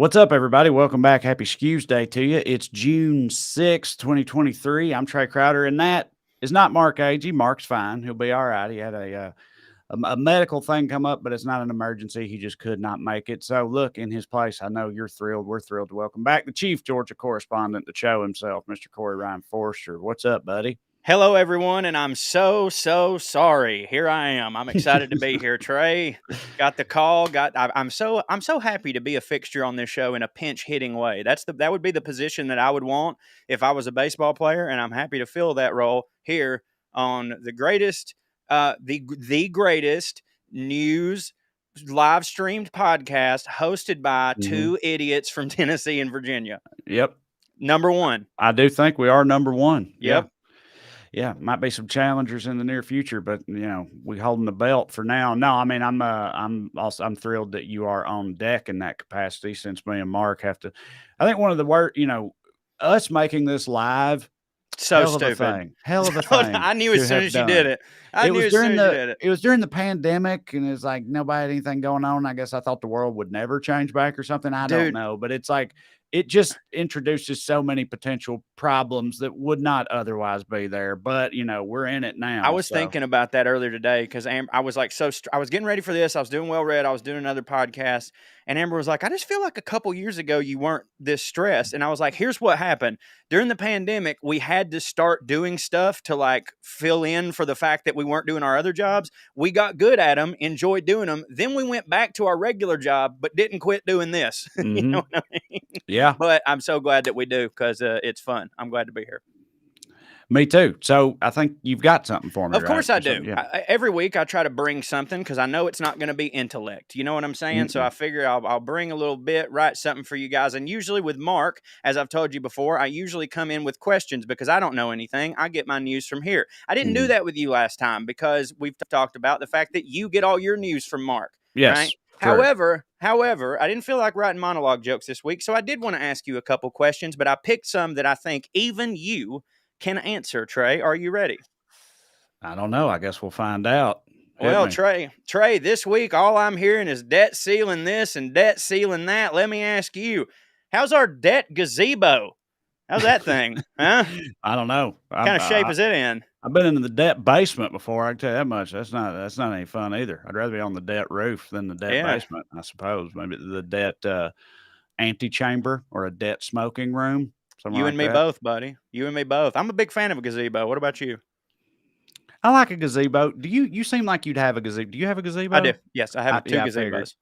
What's up, everybody? Welcome back. Happy Skews Day to you. It's June 6th, 2023. I'm Trey Crowder, and that is not Mark Agee. Mark's fine. He'll be all right. He had a medical thing come up, but it's not an emergency. He just could not make it. So, look, in his place, I know you're thrilled. We're thrilled to welcome back the chief Georgia correspondent, the show himself, Mr. Corey Ryan Forrester. What's up, buddy? Hello, everyone, and I'm so sorry. Here I am. I'm excited to be here, Trey. Got the call. I'm so happy to be a fixture on this show in a pinch hitting way. That would be the position that I would want if I was a baseball player, and I'm happy to fill that role here on the greatest, the greatest news live streamed podcast hosted by two idiots from Tennessee and Virginia. Yep. Number one. I do think we are number one. Yep. Yeah, might be some challengers in the near future, but we holding the belt for now. No, I mean I'm thrilled that you are on deck in that capacity. Since me and Mark have to, I think one of the worst, us making this live, so hell stupid, of a thing, hell of a thing. I knew as soon as you did it. It was during the pandemic, and it's like nobody had anything going on. I guess I thought the world would never change back or something. I don't know, but it's like it just introduces so many potential problems that would not otherwise be there. But we're in it now. I was thinking about that earlier today because I was like, I was getting ready for this. I was doing Well Read. I was doing another podcast, and Amber was like, I just feel like a couple years ago you weren't this stressed. And I was like, here's what happened during the pandemic. We had to start doing stuff to like fill in for the fact that we weren't doing our other jobs. We got good at them, enjoyed doing them. Then we went back to our regular job, but didn't quit doing this. Mm-hmm. You know what I mean? Yeah. But I'm so glad that we do because it's fun. I'm glad to be here. Me too. So I think you've got something for me. Of course I do. Yeah. Every week I try to bring something because I know it's not going to be intellect. You know what I'm saying? Mm-hmm. So I figure I'll bring a little bit, write something for you guys. And usually with Mark, as I've told you before, I usually come in with questions because I don't know anything. I get my news from here. I didn't do that with you last time because we've talked about the fact that you get all your news from Mark. Yes. Right? However, I didn't feel like writing monologue jokes this week, so I did want to ask you a couple questions, but I picked some that I think even you can answer. Trey, are you ready? I don't know. I guess we'll find out. Well, Trey, this week all I'm hearing is debt ceiling this and debt ceiling that. Let me ask you, how's our debt gazebo? How's that thing? Huh? I don't know. What kind of shape is it in? I've been in the debt basement before. I can tell you that much. That's not any fun either. I'd rather be on the debt roof than the debt basement, I suppose. Maybe the debt antechamber or a debt smoking room. You and me both, buddy. You and me both. I'm a big fan of a gazebo. What about you? I like a gazebo. Do you seem like you'd have a gazebo? Do you have a gazebo? I do. Yes, I have two gazebos.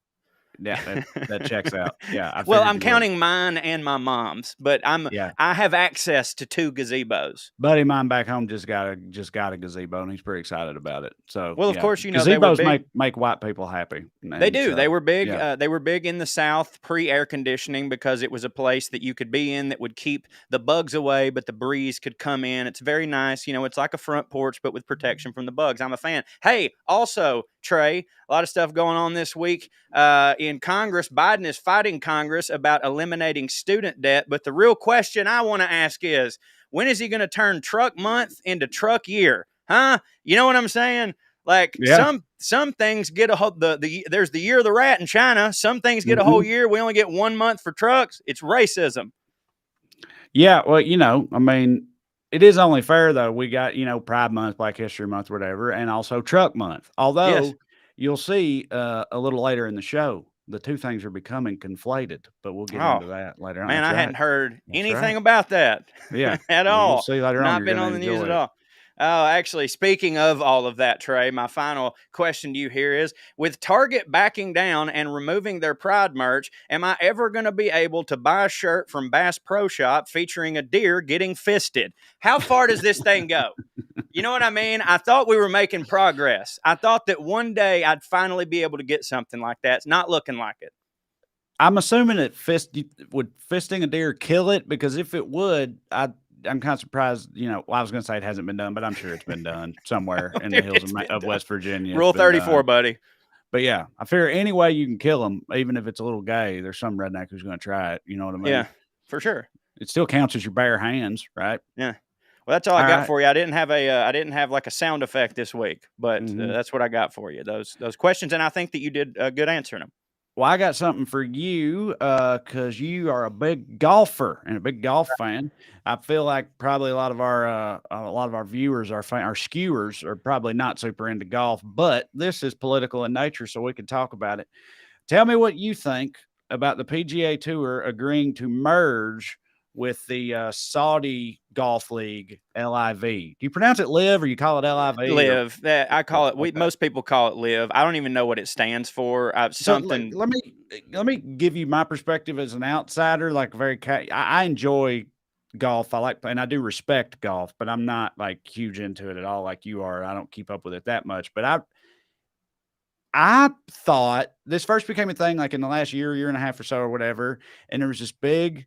Yeah, that checks out. Yeah. Well, I'm counting mine and my mom's, but I have access to two gazebos. Buddy mine back home just got a gazebo, and he's pretty excited about it. So, well, of course, gazebos make white people happy. They do. They were big. Yeah. They were big in the South pre-air conditioning because it was a place that you could be in that would keep the bugs away, but the breeze could come in. It's very nice. It's like a front porch, but with protection from the bugs. I'm a fan. Hey, also, Trey, a lot of stuff going on this week in Congress. Biden is fighting Congress about eliminating student debt. But the real question I want to ask is, when is he going to turn truck month into truck year? Huh? You know what I'm saying? Like some things get there's the year of the rat in China. Some things get a whole year. We only get 1 month for trucks. It's racism. Yeah. Well, I mean, it is only fair, though. We got, Pride Month, Black History Month, whatever, and also Truck Month. Although you'll see a little later in the show, the two things are becoming conflated, but we'll get into that later on. Man, I hadn't heard anything about that at all. You'll see later on. Not been on the news at all. Oh, actually, speaking of all of that, Trey, my final question to you here is, with Target backing down and removing their Pride merch, am I ever going to be able to buy a shirt from Bass Pro Shop featuring a deer getting fisted? How far does this thing go? You know what I mean? I thought we were making progress. I thought that one day I'd finally be able to get something like that. It's not looking like it. I'm assuming that would fisting a deer kill it? Because if it would, I'm kind of surprised, I was going to say it hasn't been done, but I'm sure it's been done somewhere in the hills of West Virginia. Rule 34, buddy. But yeah, I figure any way you can kill them, even if it's a little gay, there's some redneck who's going to try it. You know what I mean? Yeah, for sure. It still counts as your bare hands, right? Yeah. Well, that's all I got for you. I didn't have like a sound effect this week, but that's what I got for you. Those questions, and I think that you did a good answering them. Well, I got something for you because you are a big golfer and a big golf fan. I feel like probably a lot of our viewers, our skewers, are probably not super into golf, but this is political in nature, so we can talk about it. Tell me what you think about the PGA Tour agreeing to merge with the Saudi Golf League, LIV. Do you pronounce it live or you call it LIV or Live. I call it. okay? Most people call it live. I don't even know what it stands for. So let, Something. let me let me give you my perspective as an outsider. Like I enjoy golf. I like and I do respect golf, but I'm not like huge into it at all like you are. I don't keep up with it that much. But I thought this first became a thing like in the last year and a half or so or whatever, and there was this big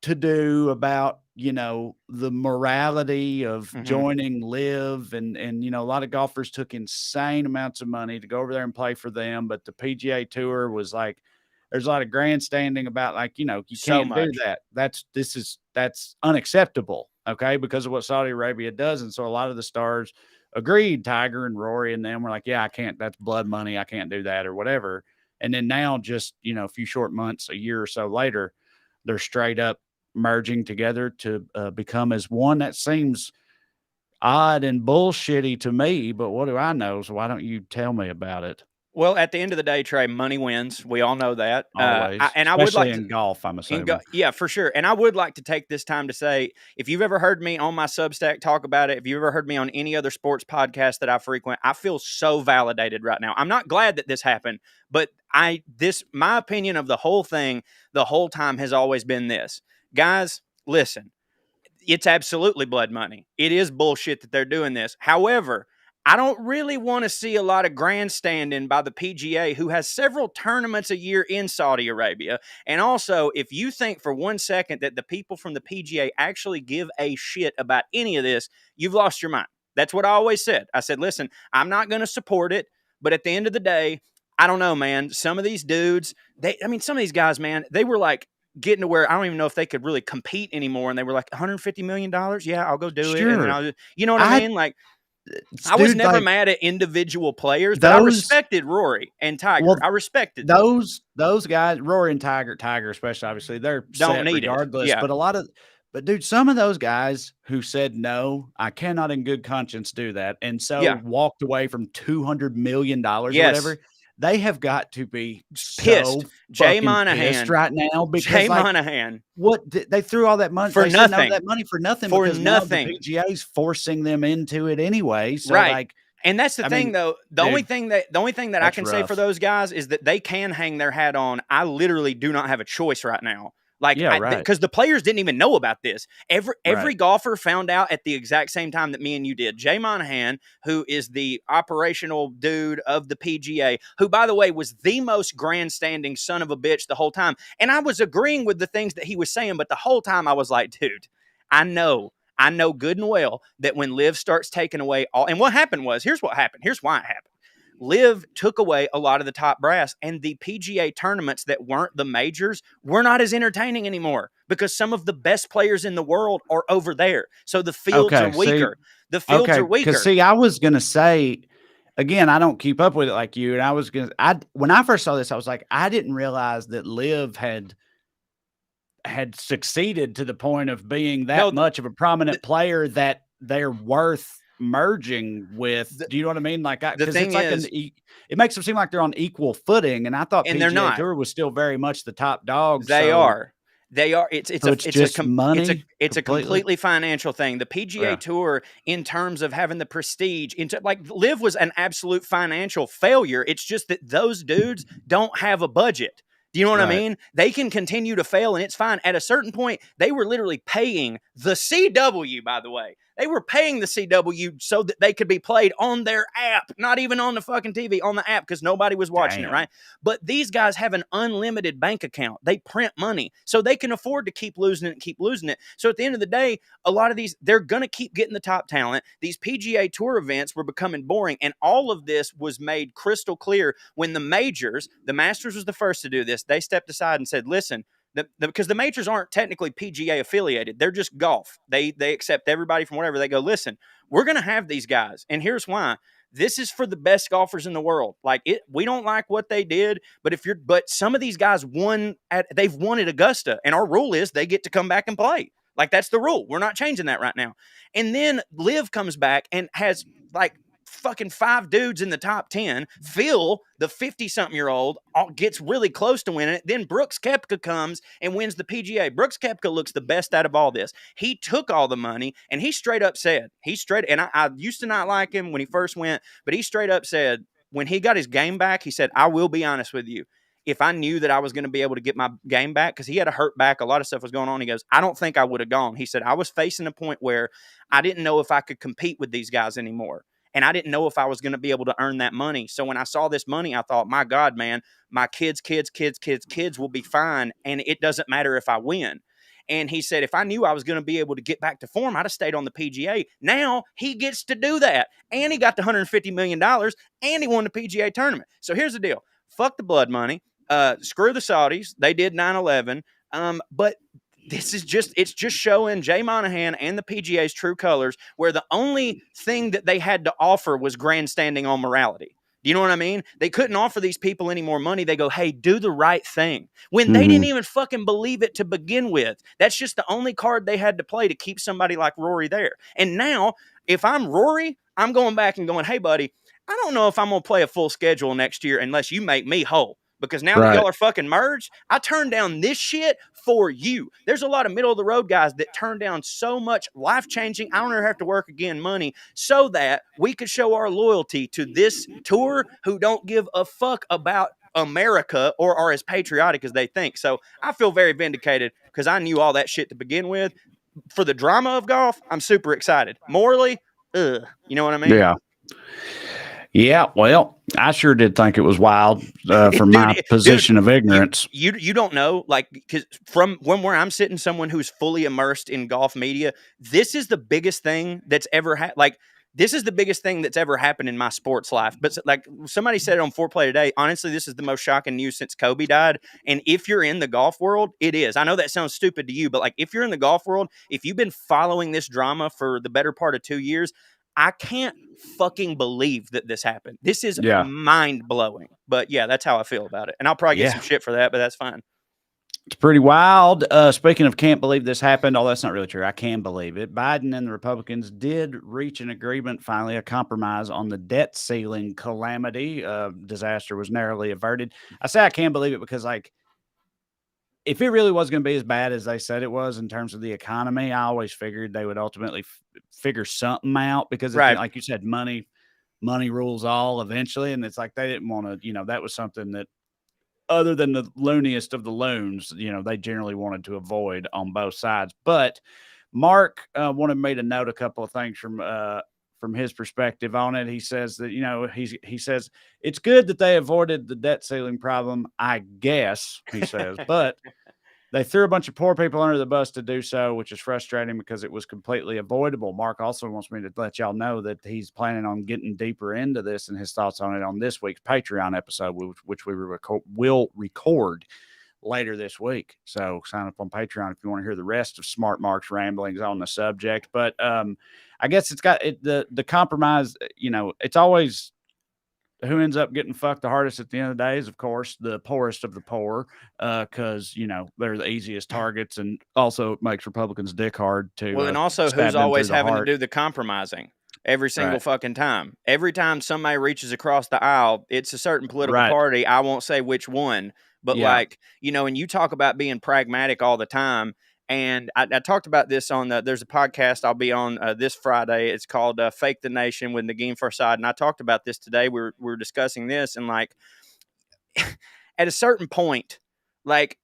to do about the morality of Mhm. joining live and a lot of golfers took insane amounts of money to go over there and play for them, but the PGA Tour was like there's a lot of grandstanding about like you So can't do much. that, that's unacceptable, okay, because of what Saudi Arabia does. And so a lot of the stars agreed, Tiger and Rory and them were like, yeah, I can't, that's blood money, I can't do that or whatever. And then now just a few short months, a year or so later, they're straight up merging together to become as one. That seems odd and bullshitty to me, but what do I know? So why don't you tell me about it? Well, at the end of the day, Trey, money wins. We all know that. Always, And I would especially like to. in golf, I'm assuming. Yeah, for sure. And I would like to take this time to say, if you've ever heard me on my Substack talk about it, if you've ever heard me on any other sports podcast that I frequent, I feel so validated right now. I'm not glad that this happened, but my opinion of the whole thing, the whole time has always been this. Guys, listen, it's absolutely blood money. It is bullshit that they're doing this. However, I don't really want to see a lot of grandstanding by the PGA, who has several tournaments a year in Saudi Arabia. And also, if you think for 1 second that the people from the PGA actually give a shit about any of this, you've lost your mind. That's what I always said. I said, listen, I'm not going to support it. But at the end of the day, I don't know, man. Some of these dudes, some of these guys, man, they were like, getting to where I don't even know if they could really compete anymore. And they were like, $150 million. Yeah, I'll go do it. And then Sure. you know what I I mean? Like, I was dude, never like mad at individual players, but I those respected Rory and Tiger. well I respected them. those guys, Rory and Tiger especially, obviously, they're Don't set need it. regardless, Yeah. but dude, some of those guys who said, "No, I cannot in good conscience do that," and so Yeah. walked away from $200 million or Yes. whatever, they have got to be so Pissed. Jay fucking pissed Monahan. right now because, Jay like, Monahan. what did they threw all that money For they said no to nothing. that money for nothing For because now the nothing. PGA is forcing them into it anyway, so, Right. like, And that's the I thing, mean, though. dude, The only thing that I that's can say for rough. those guys is that they can hang their hat on. I literally do not have a choice right now. Like, Yeah, right, because the players didn't even know about this. Every right. golfer found out at the exact same time that me and you did. Jay Monahan, who is the operational dude of the PGA, who, by the way, was the most grandstanding son of a bitch the whole time. And I was agreeing with the things that he was saying, but the whole time I was like, dude, I know. I know good and well that when Liv starts taking away all, and what happened was, here's what happened. Here's why it happened. Liv took away a lot of the top brass, and the PGA tournaments that weren't the majors were not as entertaining anymore because some of the best players in the world are over there. So the fields are Okay, see, weaker. The fields okay, are because weaker. see, I was gonna say again, I don't keep up with it like you, and I when I first saw this, I was like, I didn't realize that Liv had succeeded to the point of being that No, much of a the, prominent player that they're worth merging with. the, Do you know what I mean? Like, the because thing it's like is, it makes them seem like they're on equal footing, and I thought and they're PGA not. Tour was still very much the top dog. They So, are. They are. it's just money It's a completely. completely financial thing. The PGA Yeah. Tour, in terms of having the prestige, into like Live was an absolute financial failure. It's just that those dudes don't have a budget. Do you know what I Right. mean? They can continue to fail and it's fine. At a certain point, they were literally paying the CW, by the way. They were paying the CW so that they could be played on their app, not even on the fucking TV, on the app because nobody was watching it, Damn. right? But these guys have an unlimited bank account. They print money, so they can afford to keep losing it and keep losing it. So at the end of the day, a lot of these, they're going to keep getting the top talent. These PGA Tour events were becoming boring, and all of this was made crystal clear when the majors, the Masters was the first to do this, they stepped aside and said, listen, because the majors aren't technically PGA affiliated. They're just golf. They accept everybody from whatever. They go, listen, we're going to have these guys. And here's why. this is for the best golfers in the world. Like we don't like what they did, but some of these guys they've won at Augusta, and our rule is they get to come back and play. Like that's the rule. We're not changing that right now. And then Liv comes back and has like fucking 5 dudes in the top 10. Phil, the 50-something-year-old, gets really close to winning it. Then Brooks Koepka comes and wins the PGA. Brooks Koepka looks the best out of all this. He took all the money, and he straight up said, and I used to not like him when he first went, but he straight up said, when he got his game back, he said, I will be honest with you. If I knew that I was going to be able to get my game back, because he had a hurt back, a lot of stuff was going on. He goes, I don't think I would have gone. He said, I was facing a point where I didn't know if I could compete with these guys anymore. And I didn't know if I was going to be able to earn that money. So when I saw this money, I thought, my God, man, my kids will be fine. And it doesn't matter if I win. And he said, if I knew I was going to be able to get back to form, I'd have stayed on the PGA. Now he gets to do that. And he got the $150 million and he won the PGA tournament. So here's the deal. Fuck the blood money. Screw the Saudis. They did 9/11. But it's just showing Jay Monahan and the PGA's true colors, where the only thing that they had to offer was grandstanding on morality. Do you know what I mean? They couldn't offer these people any more money. They go, hey, do the right thing. When they didn't even fucking believe it to begin with. That's just the only card they had to play to keep somebody like Rory there. And now, if I'm Rory, I'm going back and going, hey, buddy, I don't know if I'm going to play a full schedule next year unless you make me whole. Because now that y'all are fucking merged, I turned down this shit for you. There's a lot of middle of the road guys that turn down so much life-changing, I don't ever have to work again money, so that we could show our loyalty to this tour who don't give a fuck about America or are as patriotic as they think. So I feel very vindicated because I knew all that shit to begin with. For the drama of golf, I'm super excited. Morally, you know what I mean? Yeah. Yeah, well, I sure did think it was wild from my position of ignorance. You don't know, like, because from where I'm sitting, someone who's fully immersed in golf media, this is the biggest thing that's ever this is the biggest thing that's ever happened in my sports life. But like somebody said it on Foreplay today, honestly, this is the most shocking news since Kobe died. And if you're in the golf world, it is. I know that sounds stupid to you, but like if you're in the golf world, if you've been following this drama for the better part of 2 years, I can't fucking believe that this happened. This is mind blowing. But yeah, that's how I feel about it. And I'll probably get some shit for that, but that's fine. It's pretty wild. Speaking of can't believe this happened, that's not really true. I can believe it. Biden and the Republicans did reach an agreement, finally, a compromise on the debt ceiling calamity. Disaster was narrowly averted. I say I can believe it because, like, if it really was going to be as bad as they said it was in terms of the economy, I always figured they would ultimately figure something out because, like you said, money rules all eventually. And it's like they didn't want to, that was something that, other than the looniest of the loons, they generally wanted to avoid on both sides. But Mark wanted me to note a couple of things from his perspective on it. He says that, he says it's good that they avoided the debt ceiling problem, I guess, he says, but they threw a bunch of poor people under the bus to do so, which is frustrating because it was completely avoidable. Mark also wants me to let y'all know that he's planning on getting deeper into this and his thoughts on it on this week's Patreon episode, which we will record later this week. So sign up on Patreon if you want to hear the rest of Smart Mark's ramblings on the subject. But I guess it's got the compromise, it's always who ends up getting fucked the hardest at the end of the day is, of course, the poorest of the poor, because, they're the easiest targets, and also it makes Republicans dick hard to. Well, and also who's always having to do the compromising every single fucking time. Every time somebody reaches across the aisle, it's a certain political party. I won't say which one, but and you talk about being pragmatic all the time. And I talked about this on there's a podcast I'll be on this Friday. It's called Fake the Nation with Nagin Farsad. And I talked about this today. We're discussing this. And like at a certain point, like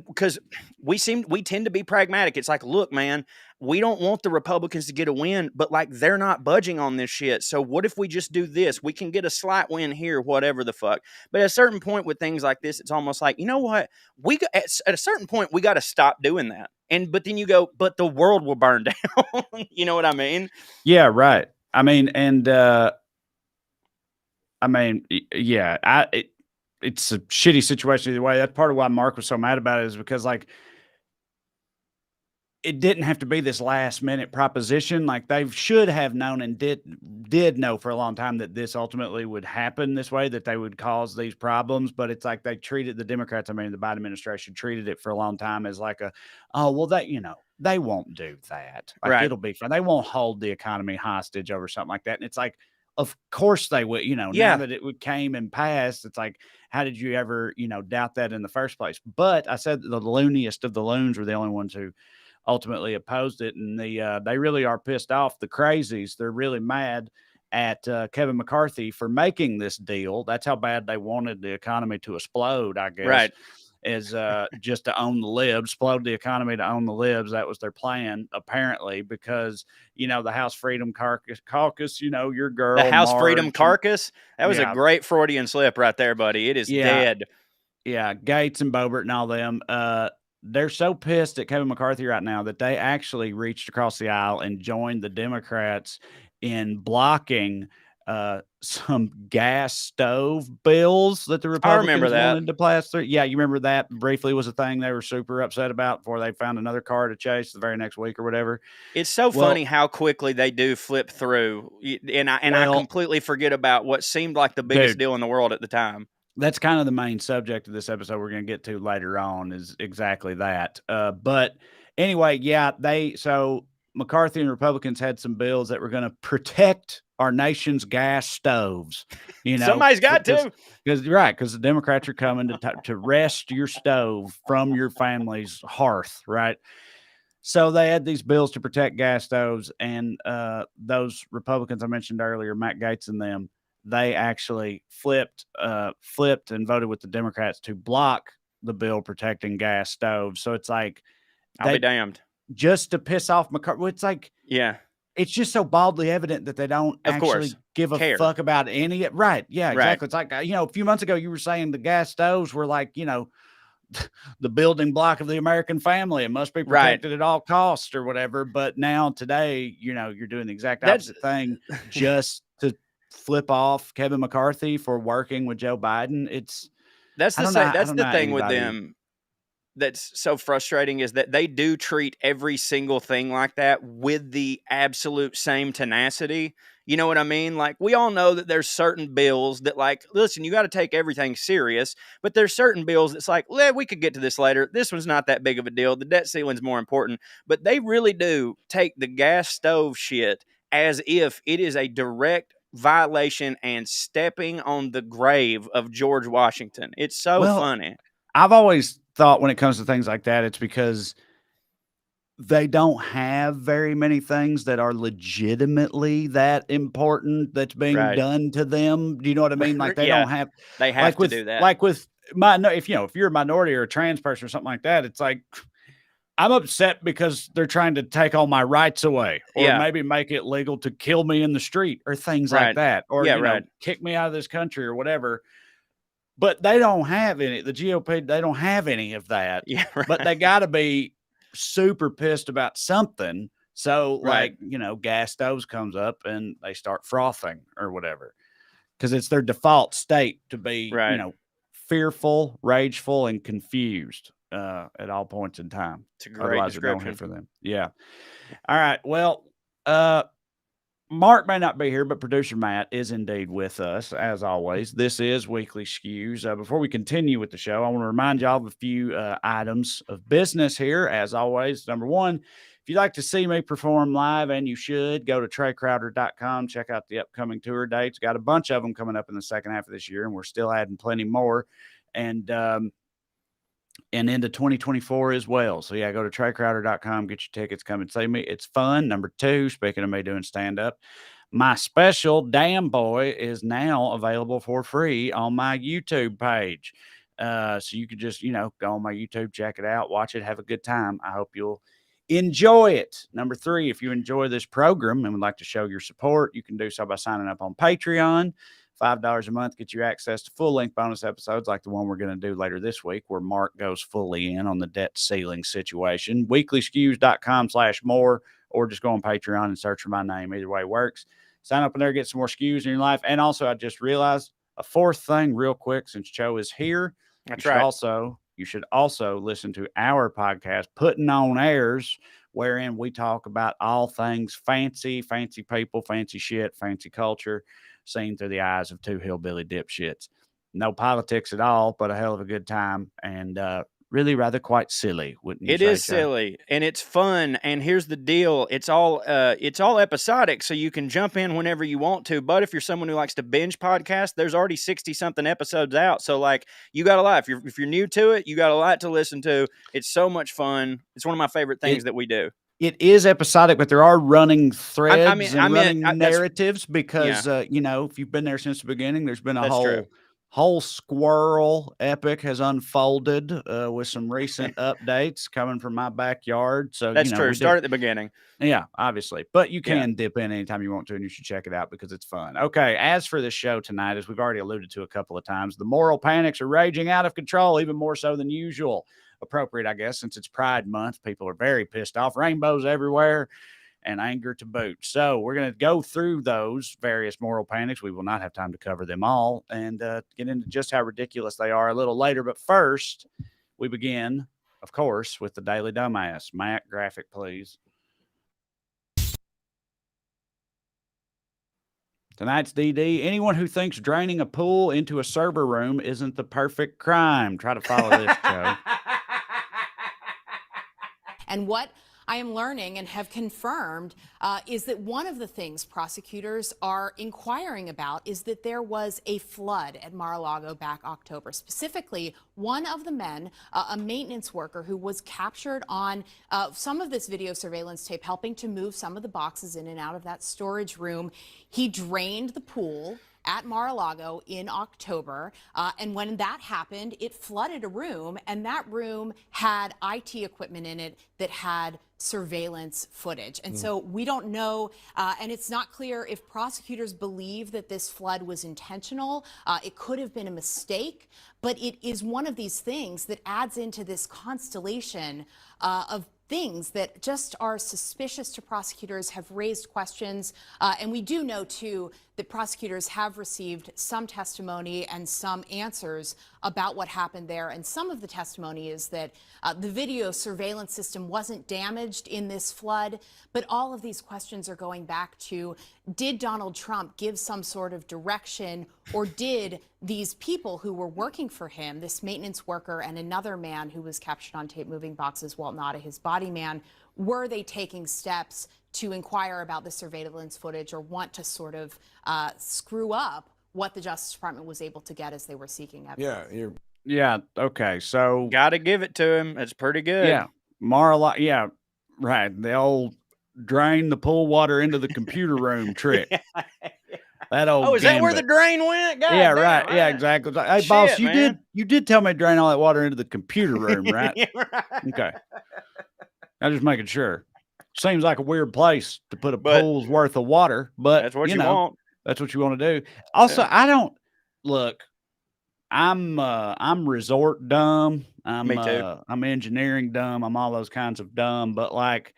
because we tend to be pragmatic. It's like, look, man, we don't want the Republicans to get a win, but like they're not budging on this shit. So what if we just do this? We can get a slight win here, whatever the fuck. But at a certain point with things like this, it's almost like, you know what? At a certain point, we got to stop doing that. But then you go, but the world will burn down. You know what I mean? Yeah, right. I mean, and it's a shitty situation either way. That's part of why Mark was so mad about it, is because, like, it didn't have to be this last minute proposition. Like they should have known and did know for a long time that this ultimately would happen this way, that they would cause these problems. But it's like they treated the Democrats, I mean, the Biden administration treated it for a long time as like oh, well, they won't do that. Like Right. it'll be fine. They won't hold the economy hostage over something like that. And it's like, of course they would, now that it came and passed, it's like, how did you ever, doubt that in the first place? But I said the looniest of the loons were the only ones who ultimately opposed it, and they really are pissed off. The crazies, they're really mad at Kevin McCarthy for making this deal. That's how bad they wanted the economy to explode, I guess. Right. Is just to own the libs, explode the economy to own the libs. That was their plan, apparently, because the House Freedom Caucus, your girl, the House Marge, Freedom Caucus. That was a great Freudian slip right there, buddy. It is dead. Yeah, Gates and Boebert and all them. They're so pissed at Kevin McCarthy right now that they actually reached across the aisle and joined the Democrats in blocking some gas stove bills that the Republicans wanted to pass through. Yeah, you remember that briefly was a thing they were super upset about before they found another car to chase the very next week or whatever. It's so funny how quickly they do flip through, and I completely forget about what seemed like the biggest deal in the world at the time. That's kind of the main subject of this episode we're going to get to later on, is exactly that. But anyway, so McCarthy and Republicans had some bills that were going to protect our nation's gas stoves. Somebody's got to. Because the Democrats are coming to wrest your stove from your family's hearth, right? So they had these bills to protect gas stoves, and those Republicans I mentioned earlier, Matt Gaetz and them, they actually flipped and voted with the Democrats to block the bill protecting gas stoves. So it's like, I'll be damned. Just to piss off McCarthy. It's like, it's just so baldly evident that they don't actually give a fuck about any. Right. Yeah, exactly. Right. It's like, a few months ago you were saying the gas stoves were like, the building block of the American family. It must be protected at all costs or whatever. But now today, you're doing the exact opposite thing just to flip off Kevin McCarthy for working with Joe Biden. That's the thing with them that's so frustrating, is that they do treat every single thing like that with the absolute same tenacity. You know what I mean? Like, we all know that there's certain bills that, like, listen, you got to take everything serious, but there's certain bills that's like, we could get to this later. This one's not that big of a deal. The debt ceiling's more important. But they really do take the gas stove shit as if it is a direct violation and stepping on the grave of George Washington. It's so funny. I've always thought when it comes to things like that, it's because they don't have very many things that are legitimately that important that's being done to them. Do you know what I mean? Like they don't have. They have to do that. Like with if you're a minority or a trans person or something like that, it's like, I'm upset because they're trying to take all my rights away, or maybe make it legal to kill me in the street or things like that, or kick me out of this country or whatever. But they don't have any. The GOP, they don't have any of that. But they got to be super pissed about something. So, gas stoves comes up and they start frothing or whatever, because it's their default state to be, fearful, rageful, and confused at all points in time. It's a great description for them. Yeah. All right. Well, Mark may not be here, but producer Matt is indeed with us, as always. This is Weekly Skews. Before we continue with the show, I want to remind y'all of a few items of business here, as always. Number one, if you'd like to see me perform live, and you should, go to TreyCrowder.com. Check out the upcoming tour dates. Got a bunch of them coming up in the second half of this year, and we're still adding plenty more. And into 2024 as well. So go to TreyCrowder.com, get your tickets, come and see me. It's fun. Number two, speaking of me doing stand-up, my special Damn Boy is now available for free on my YouTube page. So you could just, go on my YouTube, check it out, watch it, have a good time. I hope you'll enjoy it. Number three, if you enjoy this program and would like to show your support, you can do so by signing up on Patreon. $5 a month gets you access to full-length bonus episodes like the one we're going to do later this week, where Mark goes fully in on the debt ceiling situation. Weeklyskews.com/more, or just go on Patreon and search for my name. Either way works. Sign up in there, get some more skews in your life. And also, I just realized a fourth thing real quick, since Joe is here. That's right. You should also listen to our podcast, Putting On Airs, wherein we talk about all things fancy people, fancy shit, fancy culture, seen through the eyes of two hillbilly dipshits. No politics at all, but a hell of a good time, and really rather quite silly, wouldn't you It say, is Joe? silly and it's fun. And here's the deal: it's all episodic, so you can jump in whenever you want to. But if you're someone who likes to binge podcast, there's already 60 something episodes out. So like, you got a lot. If you're new to it, you got a lot to listen to. It's so much fun. It's one of my favorite things that we do. It is episodic, but there are running threads and running that's narratives because, yeah, if you've been there since the beginning, there's been a that's true. whole squirrel epic has unfolded with some recent updates coming from my backyard. So, That's true. Start at the beginning. Yeah, obviously. But you Yeah. can dip in anytime you want to, and you should check it out because it's fun. Okay, as for this show tonight, as we've already alluded to a couple of times, the moral panics are raging out of control, even more so than usual. Appropriate, I guess, since it's Pride Month. People are very pissed off. Rainbows everywhere and anger to boot. So we're going to go through those various moral panics. We will not have time to cover them all and get into just how ridiculous they are a little later. But first, we begin, of course, with the Daily Dumbass. Matt, graphic, please. Tonight's DD. Anyone who thinks draining a pool into a server room isn't the perfect crime. Try to follow this, Joe. And what I am learning and have confirmed is that one of the things prosecutors are inquiring about is that there was a flood at Mar-a-Lago back October. Specifically, one of the men, a maintenance worker who was captured on some of this video surveillance tape, helping to move some of the boxes in and out of that storage room. He drained the pool at Mar-a-Lago in October. And when that happened, it flooded a room, and that room had IT equipment in it that had surveillance footage. And so we don't know, and it's not clear if prosecutors believe that this flood was intentional. It could have been a mistake, but it is one of these things that adds into this constellation of things that just are suspicious to prosecutors, have raised questions. And we do know, too, that prosecutors have received some testimony and some answers about what happened there. And some of the testimony is that the video surveillance system wasn't damaged in this flood. But all of these questions are going back to, did Donald Trump give some sort of direction, or did these people who were working for him, this maintenance worker and another man who was captured on tape moving boxes, Walt Nada, his body man, were they taking steps to inquire about the surveillance footage or want to sort of screw up what the Justice Department was able to get as they were seeking evidence? Yeah. Okay. So got to give it to him. That's pretty good. Yeah. Mar-a-Lago. Yeah. Right. The old drain the pool water into the computer room trick. That old. Oh, is that where the drain went? God yeah. damn, Right. Yeah. Exactly. Hey, Shit, boss, man. you did tell me to drain all that water into the computer room, right? Yeah, right. Okay. I'm just making sure. Seems like a weird place to put a pool's worth of water, but that's what you want. That's what you want to do. Also, I don't look. I'm resort dumb. Me too. I'm engineering dumb. I'm all those kinds of dumb. But like,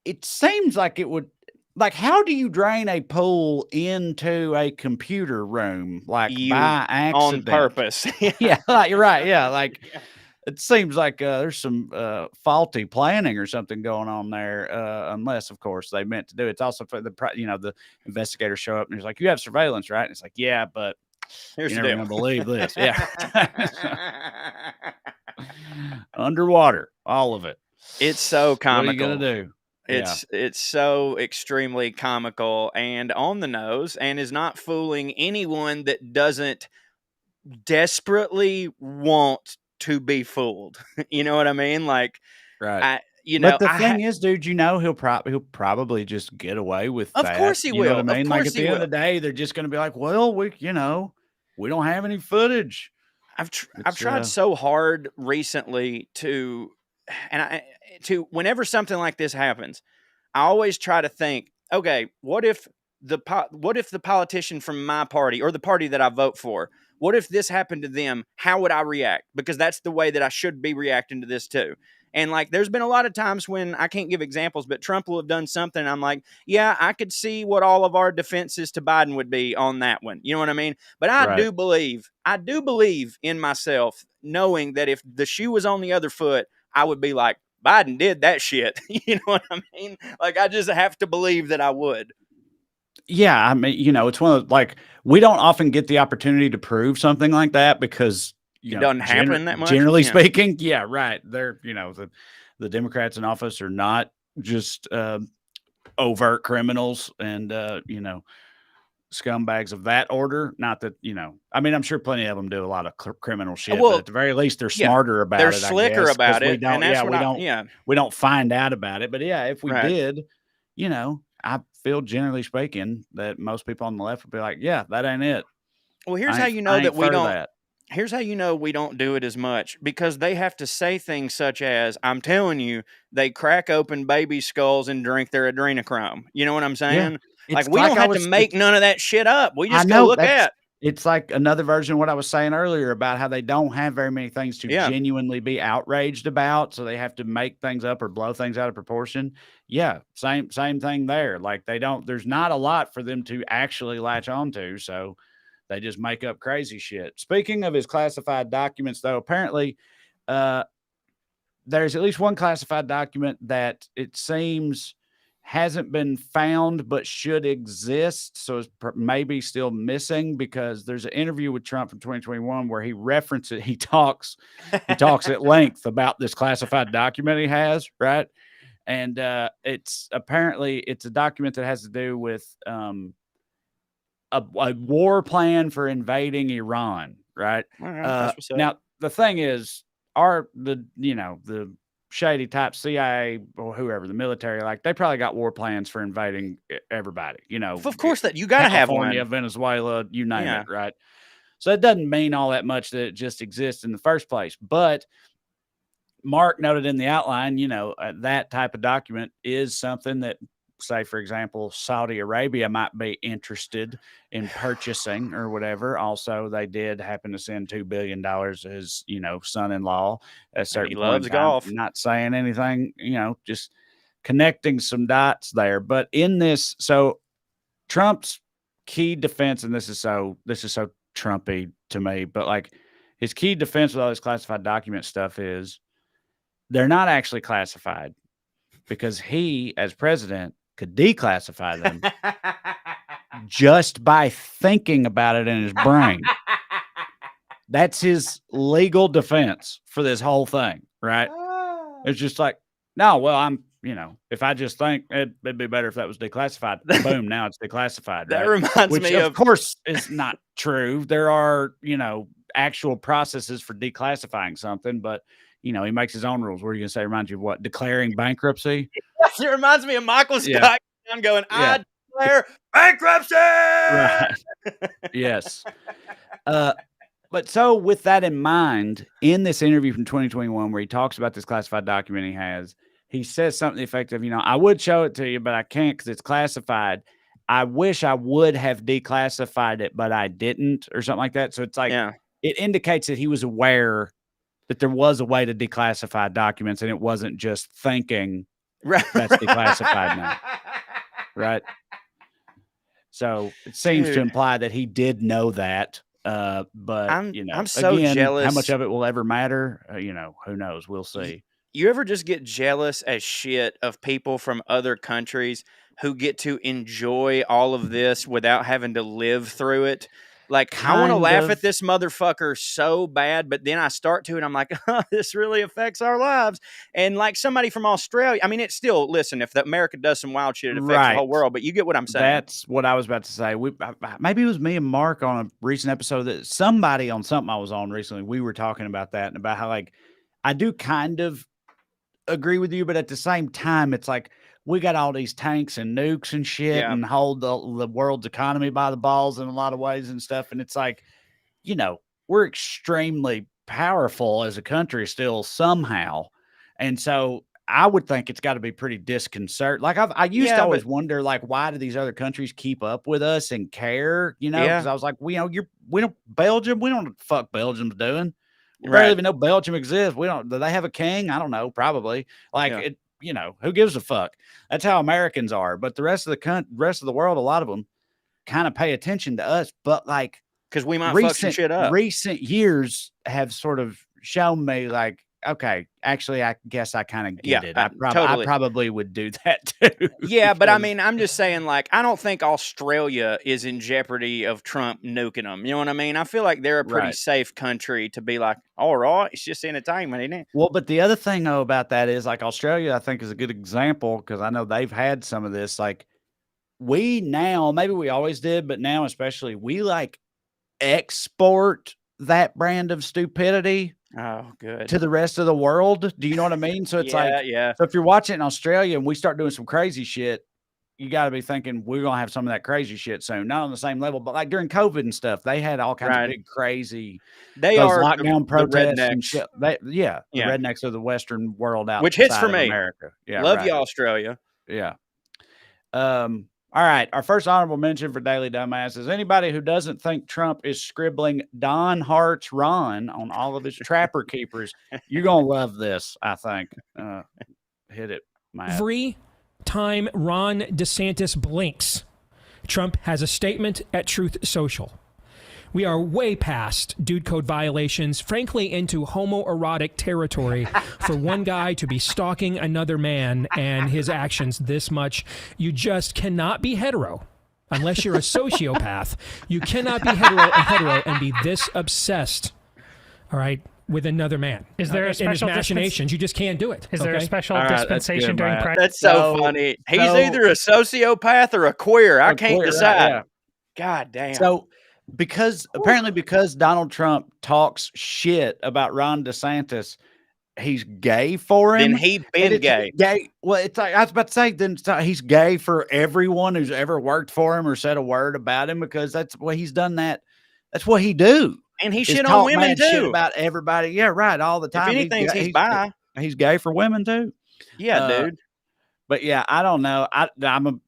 it seems like it would. Like, how do you drain a pool into a computer room? Like by accident, on purpose? Yeah, like, you're right. Yeah, like. Yeah. It seems like there's some faulty planning or something going on there, unless, of course, they meant to do it. It's also for the investigators show up and he's like, "You have surveillance, right?" And it's like, "Yeah, but here's you're the never going to believe this." Yeah, underwater, all of it. It's so comical. What are you going to do? It's so extremely comical and on the nose, and is not fooling anyone that doesn't desperately want to be fooled. You know what I mean? Like, right. But the thing is, dude, he'll probably just get away with that. Of course he will. Know what I mean? Like, at the end of the day, they're just going to be like, well, we don't have any footage. I've tried so hard recently to whenever something like this happens, I always try to think, okay, what if the politician from my party or the party that I vote for, what if this happened to them? How would I react? Because that's the way that I should be reacting to this too. And like, there's been a lot of times when I can't give examples, but Trump will have done something. And I'm like, yeah, I could see what all of our defenses to Biden would be on that one. You know what I mean? But I do believe in myself, knowing that if the shoe was on the other foot, I would be like, Biden did that shit. You know what I mean? Like, I just have to believe that I would. Yeah, I mean, it's one of like we don't often get the opportunity to prove something like that because it doesn't happen that much. Generally speaking, yeah, right. They're the Democrats in office are not just overt criminals and scumbags of that order. Not that I mean, I'm sure plenty of them do a lot of criminal shit, but at the very least, they're smarter about they're it. Slicker I guess, about it. We don't. And that's we don't find out about it. But yeah, if we Right. did, I feel generally speaking that most people on the left would be like, yeah, that ain't it. Well, here's how you know that we don't. That. Here's how you know we don't do it as much, because they have to say things such as, I'm telling you, they crack open baby skulls and drink their adrenochrome. You know what I'm saying? Yeah, like, we don't have to make none of that shit up. We just go look at. It's like another version of what I was saying earlier about how they don't have very many things to genuinely be outraged about. So they have to make things up or blow things out of proportion. Yeah. Same thing there. Like there's not a lot for them to actually latch onto. So they just make up crazy shit. Speaking of his classified documents, though, apparently there's at least one classified document that it seems hasn't been found but should exist. So it's maybe still missing, because there's an interview with Trump from 2021 where he references, he talks at length about this classified document he has, right? And it's a document that has to do with a war plan for invading Iran, right? Now the thing is, the shady type CIA or whoever, the military, like they probably got war plans for invading everybody, Of course, that you gotta have one. Venezuela, you name it, right? So it doesn't mean all that much that it just exists in the first place. But Mark noted in the outline, that type of document is something that, say, for example, Saudi Arabia might be interested in purchasing or whatever. Also, they did happen to send $2 billion to his, son-in-law at a certain he point loves in time. golf. Not saying anything, just connecting some dots there. But in this, so Trump's key defense, and this is so Trumpy to me, but like his key defense with all this classified document stuff is they're not actually classified, because he, as president, could declassify them just by thinking about it in his brain. That's his legal defense for this whole thing, right? It's just like, no, well, I'm, if I just think it'd be better if that was declassified. Boom, now it's declassified. That right? reminds me of course, is not true. There are, actual processes for declassifying something, but he makes his own rules. What are you going to say? Reminds you of what? Declaring bankruptcy? Yes, it reminds me of Michael Scott going, I declare bankruptcy! Right. Yes. But so with that in mind, in this interview from 2021 where he talks about this classified document he says something effective, I would show it to you, but I can't because it's classified. I wish I would have declassified it, but I didn't, or something like that. So it's like, it indicates that he was aware that there was a way to declassify documents, and it wasn't just thinking that's declassified now, right? So it seems to imply that he did know that, but I'm so again, jealous. How much of it will ever matter? Who knows? We'll see. You ever just get jealous as shit of people from other countries who get to enjoy all of this without having to live through it? Like, I want to laugh at this motherfucker so bad, but then I start to, and I'm like, oh, this really affects our lives. And like somebody from Australia, I mean, it's still, listen, if America does some wild shit, it affects the whole world, but you get what I'm saying. That's what I was about to say. Maybe it was me and Mark on a recent episode that somebody on something I was on recently, we were talking about that and about how, like, I do kind of agree with you, but at the same time, it's like, we got all these tanks and nukes and shit and hold the world's economy by the balls in a lot of ways and stuff. And it's like, we're extremely powerful as a country still somehow. And so I would think it's got to be pretty disconcerting. Like I used to always wonder, like, why do these other countries keep up with us and care? Because I was like, Belgium, we don't know what the fuck Belgium's doing. We barely even know Belgium exists. Do they have a king? I don't know. Probably. Like who gives a fuck? That's how Americans are. But the rest of the world, a lot of them kind of pay attention to us. But like, because we might fuck some shit up. Recent years have sort of shown me, like, okay, actually, I guess I kind of get Yeah, it. I totally. probably would do that too. Yeah, but I because- mean, I'm just saying, like, I don't think Australia is in jeopardy of Trump nuking them. You know what I mean? I feel like they're a pretty Right. safe country to be like, all right, it's just entertainment, isn't it? Well, but the other thing though about that is like Australia, I think is a good example because I know they've had some of this. Like we now, maybe we always did, but now especially we like export that brand of stupidity Oh, good. to the rest of the world. Do you know what I mean? So it's like, Yeah. so if you're watching in Australia and we start doing some crazy shit, you got to be thinking we're going to have some of that crazy shit soon. Not on the same level, but like during COVID and stuff, they had all kinds of Right. big, crazy, They those are lockdown the protests and rednecks, shit. The Yeah. rednecks of the Western world which hits outside for of me. America. Yeah. Love right. you, Australia. Yeah. All right. Our first honorable mention for Daily Dumbass is anybody who doesn't think Trump is scribbling Don Hart's Ron on all of his trapper keepers. You're going to love this, I think. Hit it, Matt. Every time Ron DeSantis blinks, Trump has a statement at Truth Social. We are way past dude code violations, frankly into homoerotic territory for one guy to be stalking another man and his actions this much. You just cannot be hetero unless you're a sociopath. You cannot be hetero and be this obsessed, all right, with another man. Is there a in his special machinations? You just can't do it. Is there a okay? special All right, that's dispensation good, during Matt. practice? That's so funny. He's either a sociopath or a queer. I can't decide. Yeah. God damn. So apparently because Donald Trump talks shit about Ron DeSantis, he's gay for him. Then he been gay. Well, it's like I was about to say, then he's gay for everyone who's ever worked for him or said a word about him because that's what he's done. That's what he do. And he is shit talk on women mad shit too. about everybody. Yeah, right. All the time. If anything, he's bi. He's gay for women too. Yeah, dude. But yeah, I don't know.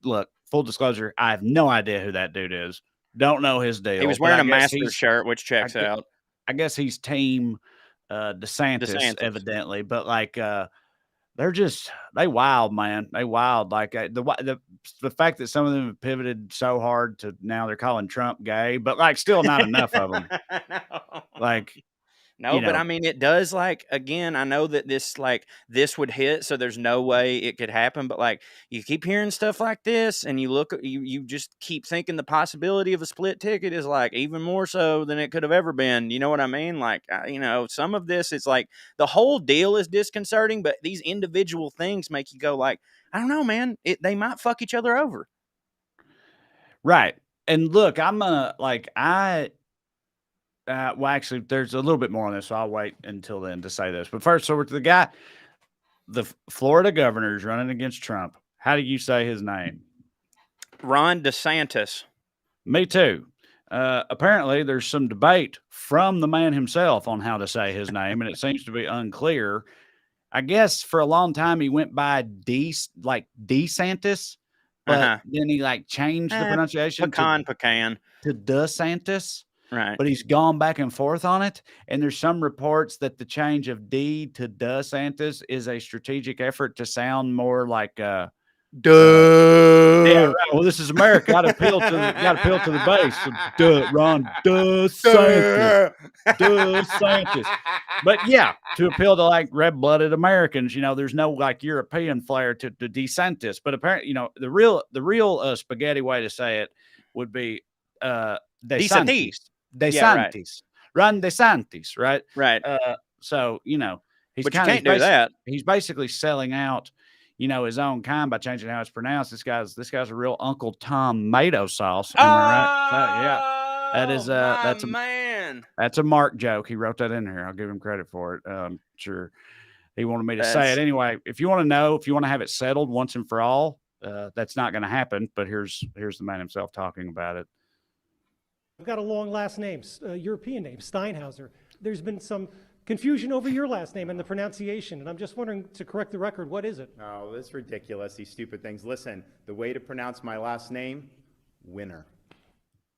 Look, full disclosure, I have no idea who that dude is. Don't know his deal. He was wearing a Masters shirt, which checks out. I guess he's team DeSantis, evidently. But like they wild, man. They wild. Like the fact that some of them have pivoted so hard to now they're calling Trump gay, but like still not enough of them. No. Like No, but I mean, it does. Like, again, I know that this would hit, so there's no way it could happen. But like, you keep hearing stuff like this, and you just keep thinking the possibility of a split ticket is like even more so than it could have ever been. You know what I mean? Like, some of this, it's like the whole deal is disconcerting, but these individual things make you go like, I don't know, man. They might fuck each other over. Right. And look, I'm well, actually, there's a little bit more on this, so I'll wait until then to say this. But first, so the guy, the Florida governor is running against Trump. How do you say his name? Ron DeSantis. Me too. Apparently, there's some debate from the man himself on how to say his name, and it seems to be unclear. I guess for a long time he went by DeSantis, but then he changed the pronunciation pecan to DeSantis. Right. But he's gone back and forth on it. And there's some reports that the change of D to DeSantis is a strategic effort to sound more like duh. Yeah, right. Well, this is America. Got to appeal to the base. So, Ron DeSantis. DeSantis. But yeah, to appeal to red-blooded Americans, there's no European flair to DeSantis. But apparently, the real spaghetti way to say it would be DeSantis. DeSantis. Yeah, right. Ron DeSantis, right? Right. So, he's but you can't do that. He's basically selling out, his own kind by changing how it's pronounced. This guy's a real Uncle Tom tomato sauce. Am I right? Yeah. That is that's a man. That's a Mark joke. He wrote that in here. I'll give him credit for it. Sure. He wanted me to say it anyway. If you want to have it settled once and for all, that's not going to happen. But here's the man himself talking about it. I've got a long last name, European name, Steinhauser. There's been some confusion over your last name and the pronunciation, and I'm just wondering, to correct the record, what is it? No, that's ridiculous, these stupid things. Listen, the way to pronounce my last name, Winner.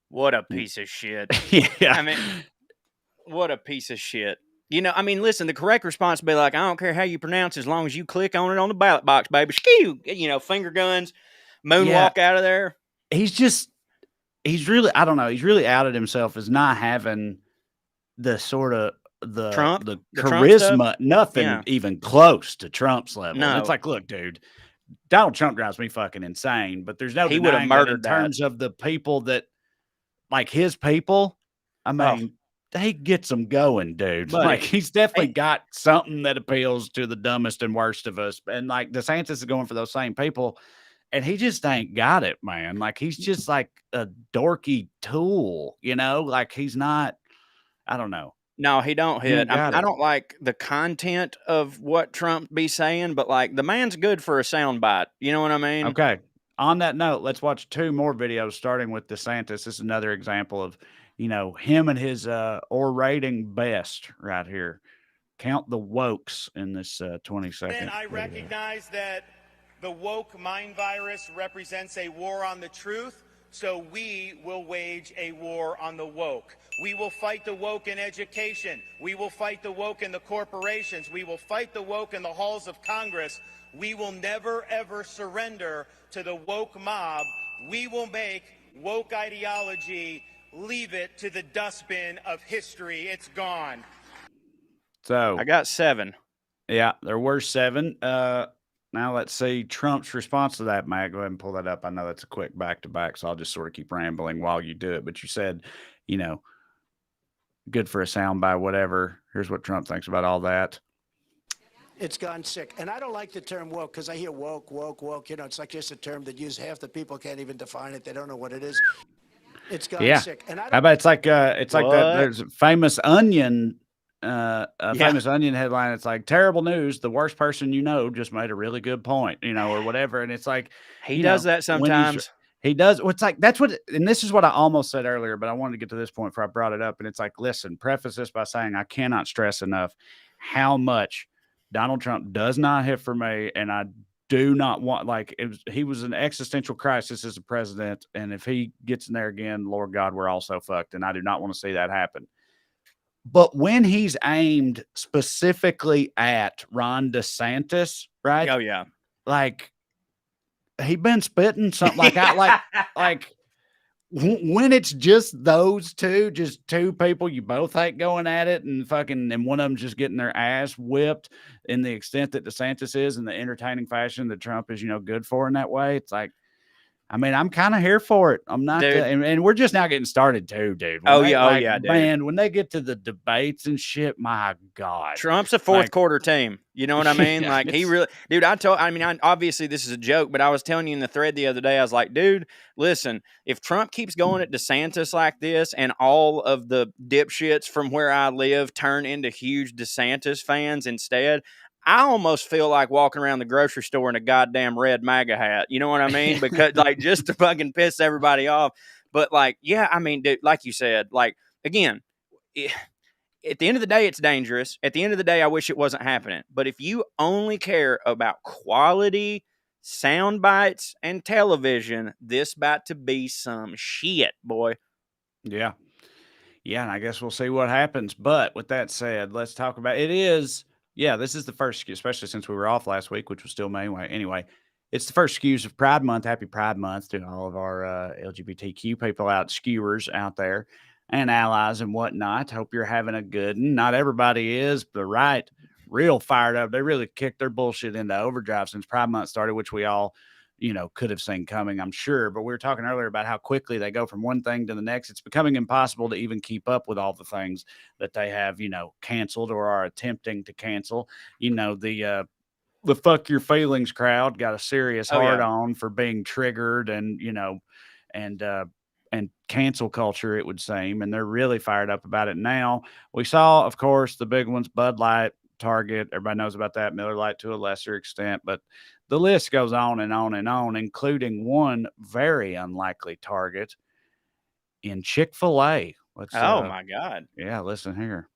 What a piece of shit. Yeah. I mean, what a piece of shit. Listen, the correct response would be like, I don't care how you pronounce it as long as you click on it on the ballot box, baby. Skew, finger guns, moonwalk out of there. He's really outed himself as not having the sort of Trump, the the Trump stuff? charisma, nothing Yeah. even close to Trump's level. And No. it's like, look, dude, Donald Trump drives me fucking insane, but there's no He would have denying that in murdered that. terms of the people that, like his people, I mean, he gets them going, dude. Buddy, Like, he's definitely got something that appeals to the dumbest and worst of us. And like DeSantis is going for those same people, and he just ain't got it, man. Like, he's just like a dorky tool, you know? Like, he's not, I don't know. No, he don't He ain't hit. got I it. don't like the content of what Trump be saying, but like the man's good for a soundbite. You know what I mean? Okay. On that note, let's watch 2 more videos, starting with DeSantis. This is another example of, you know, him and his orating best right here. Count the wokes in this 20-second And I video. recognize that the woke mind virus represents a war on the truth, so we will wage a war on the woke. We will fight the woke in education. We will fight the woke in the corporations. We will fight the woke in the halls of Congress. We will never, ever surrender to the woke mob. We will make woke ideology, leave it to the dustbin of history. It's gone. So I got 7. yeah, there were 7. Now let's see Trump's response to that, Matt. Go ahead and pull that up. I know that's a quick back-to-back, so I'll just sort of keep rambling while you do it. But you said, you know, good for a soundbite, whatever. Here's what Trump thinks about all that. It's gone sick. And I don't like the term woke because I hear woke, woke, woke. You know, it's like just a term that used half the people can't even define it. They don't know what it is. It's gone sick. And I How don't about it's like that What? there's a famous Onion famous Onion headline. It's like, terrible news, the worst person you know just made a really good point, you know, or whatever. And it's like, He you does know, that when sometimes. he does. Well, it's like, that's what, and this is what I almost said earlier, but I wanted to get to this point before I brought it up. And it's like, listen, preface this by saying I cannot stress enough how much Donald Trump does not hit for me. And I do not want, like, he was an existential crisis as a president. And if he gets in there again, Lord God, we're all so fucked. And I do not want to see that happen. But when he's aimed specifically at Ron DeSantis, right? Oh yeah. Like, he been spitting something like when it's just those two, just 2 people you both hate going at it, and one of them just getting their ass whipped in the extent that DeSantis is, in the entertaining fashion that Trump is, you know, good for in that way. It's like, I mean, I'm kind of here for it. I'm not, and we're just now getting started too, dude. Oh yeah, dude. Man, when they get to the debates and shit, my God, Trump's a fourth quarter team. You know what I mean? Yeah, Like, he really, dude, obviously this is a joke, but I was telling you in the thread the other day, I was like, dude, listen, if Trump keeps going at DeSantis like this and all of the dipshits from where I live turn into huge DeSantis fans instead, I almost feel like walking around the grocery store in a goddamn red MAGA hat. You know what I mean? Because, like, just to fucking piss everybody off. But, like, yeah, I mean, dude, like you said, like, again, at the end of the day, it's dangerous. At the end of the day, I wish it wasn't happening. But if you only care about quality sound bites and television, this about to be some shit, boy. Yeah. Yeah, and I guess we'll see what happens. But with that said, let's talk about it. This is the first, especially since we were off last week, which was still May. Anyway, it's the first Skews of Pride Month. Happy Pride Month to all of our LGBTQ people skewers out there and allies and whatnot. Hope you're having a good one. Not everybody is, but real fired up. They really kicked their bullshit into overdrive since Pride Month started, which we all, you know, could have seen coming, I'm sure. But we were talking earlier about how quickly they go from one thing to the next. It's becoming impossible to even keep up with all the things that they have, you know, canceled or are attempting to cancel. You know, the fuck your feelings crowd got a serious hard on for being triggered and, you know, and cancel culture, it would seem. And they're really fired up about it now. We saw, of course, the big ones, Bud Light, Target, everybody knows about that, Miller Lite to a lesser extent, but the list goes on and on and on, including one very unlikely target in Chick-fil-A. Oh my God. Yeah, listen here.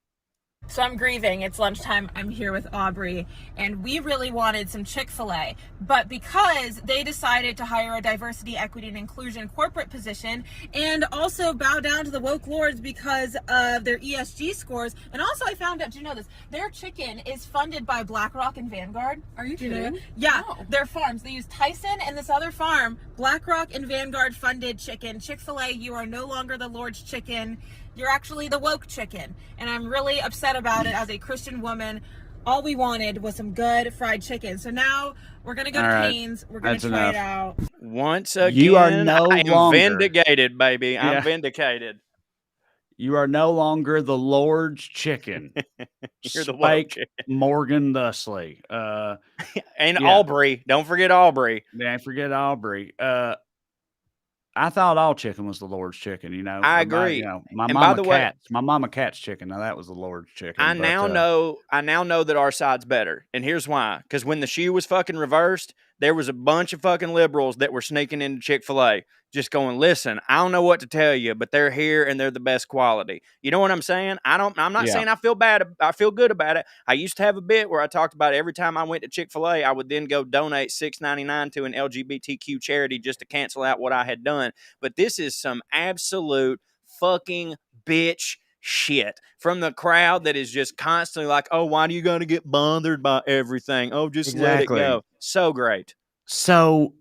So I'm grieving. It's lunchtime. I'm here with Aubrey, and we really wanted some Chick-fil-A. But because they decided to hire a diversity, equity, and inclusion corporate position and also bow down to the woke lords because of their ESG scores. And also I found out, do you know this? Their chicken is funded by BlackRock and Vanguard. Are you kidding? Yeah, their farms. They use Tyson and this other farm. BlackRock and Vanguard funded chicken. Chick-fil-A, you are no longer the Lord's chicken. You're actually the woke chicken. And I'm really upset upset about it as a Christian woman. All we wanted was some good fried chicken. So now we're going to go All to right. Cane's. We're going That's to try enough. it out. Once again, You are no I am longer vindicated, baby. I'm Yeah. vindicated. You are no longer the Lord's chicken. You're the woke Spike chicken. Morgan Thusly. And yeah. Aubrey. Don't forget Aubrey. Don't forget Aubrey. I thought all chicken was the Lord's chicken, you know. I Everybody, agree. my And by mama the way, cat's my mama cat's chicken. Now that was the Lord's chicken. I but, now know that our side's better. And here's why. Because when the shoe was fucking reversed, there was a bunch of fucking liberals that were sneaking into Chick-fil-A just going, listen, I don't know what to tell you, but they're here and they're the best quality. You know what I'm saying? I'm not Yeah. saying I feel bad. I feel good about it. I used to have a bit where I talked about every time I went to Chick-fil-A, I would then go donate $6.99 to an LGBTQ charity just to cancel out what I had done. But this is some absolute fucking bitch shit from the crowd that is just constantly like, oh, why do you got to get bothered by everything? Oh, just let it go. So great. So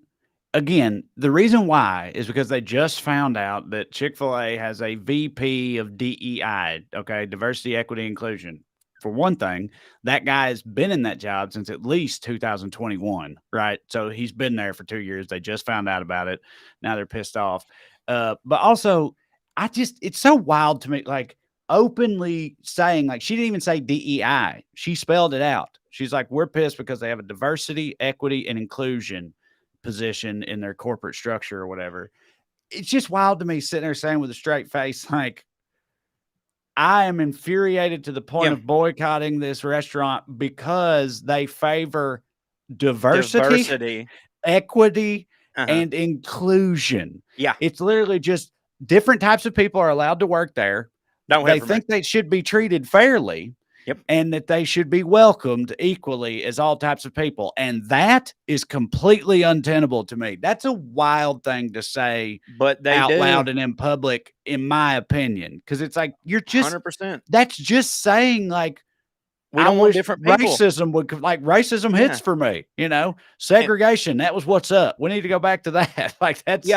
again, the reason why is because they just found out that Chick-fil-A has a VP of DEI, okay, diversity, equity, inclusion. For one thing, that guy has been in that job since at least 2021, right? So he's been there for 2 years. They just found out about it. Now they're pissed off. But also, it's so wild to me, like openly saying, like, she didn't even say DEI. She spelled it out. She's like, we're pissed because they have a diversity, equity, and inclusion position in their corporate structure or whatever. It's just wild to me sitting there saying with a straight face, like, I am infuriated to the point of boycotting this restaurant because they favor diversity. Equity, and inclusion. Yeah. It's literally just different types of people are allowed to work there. They think they should be treated fairly. Yep. And that they should be welcomed equally as all types of people. And that is completely untenable to me. That's a wild thing to say out loud and in public, in my opinion. Because it's like, you're just 100%. That's just saying, like, we don't want different people. Racism would, like, racism hits for me, you know, segregation. That was what's up. We need to go back to that. Like, that's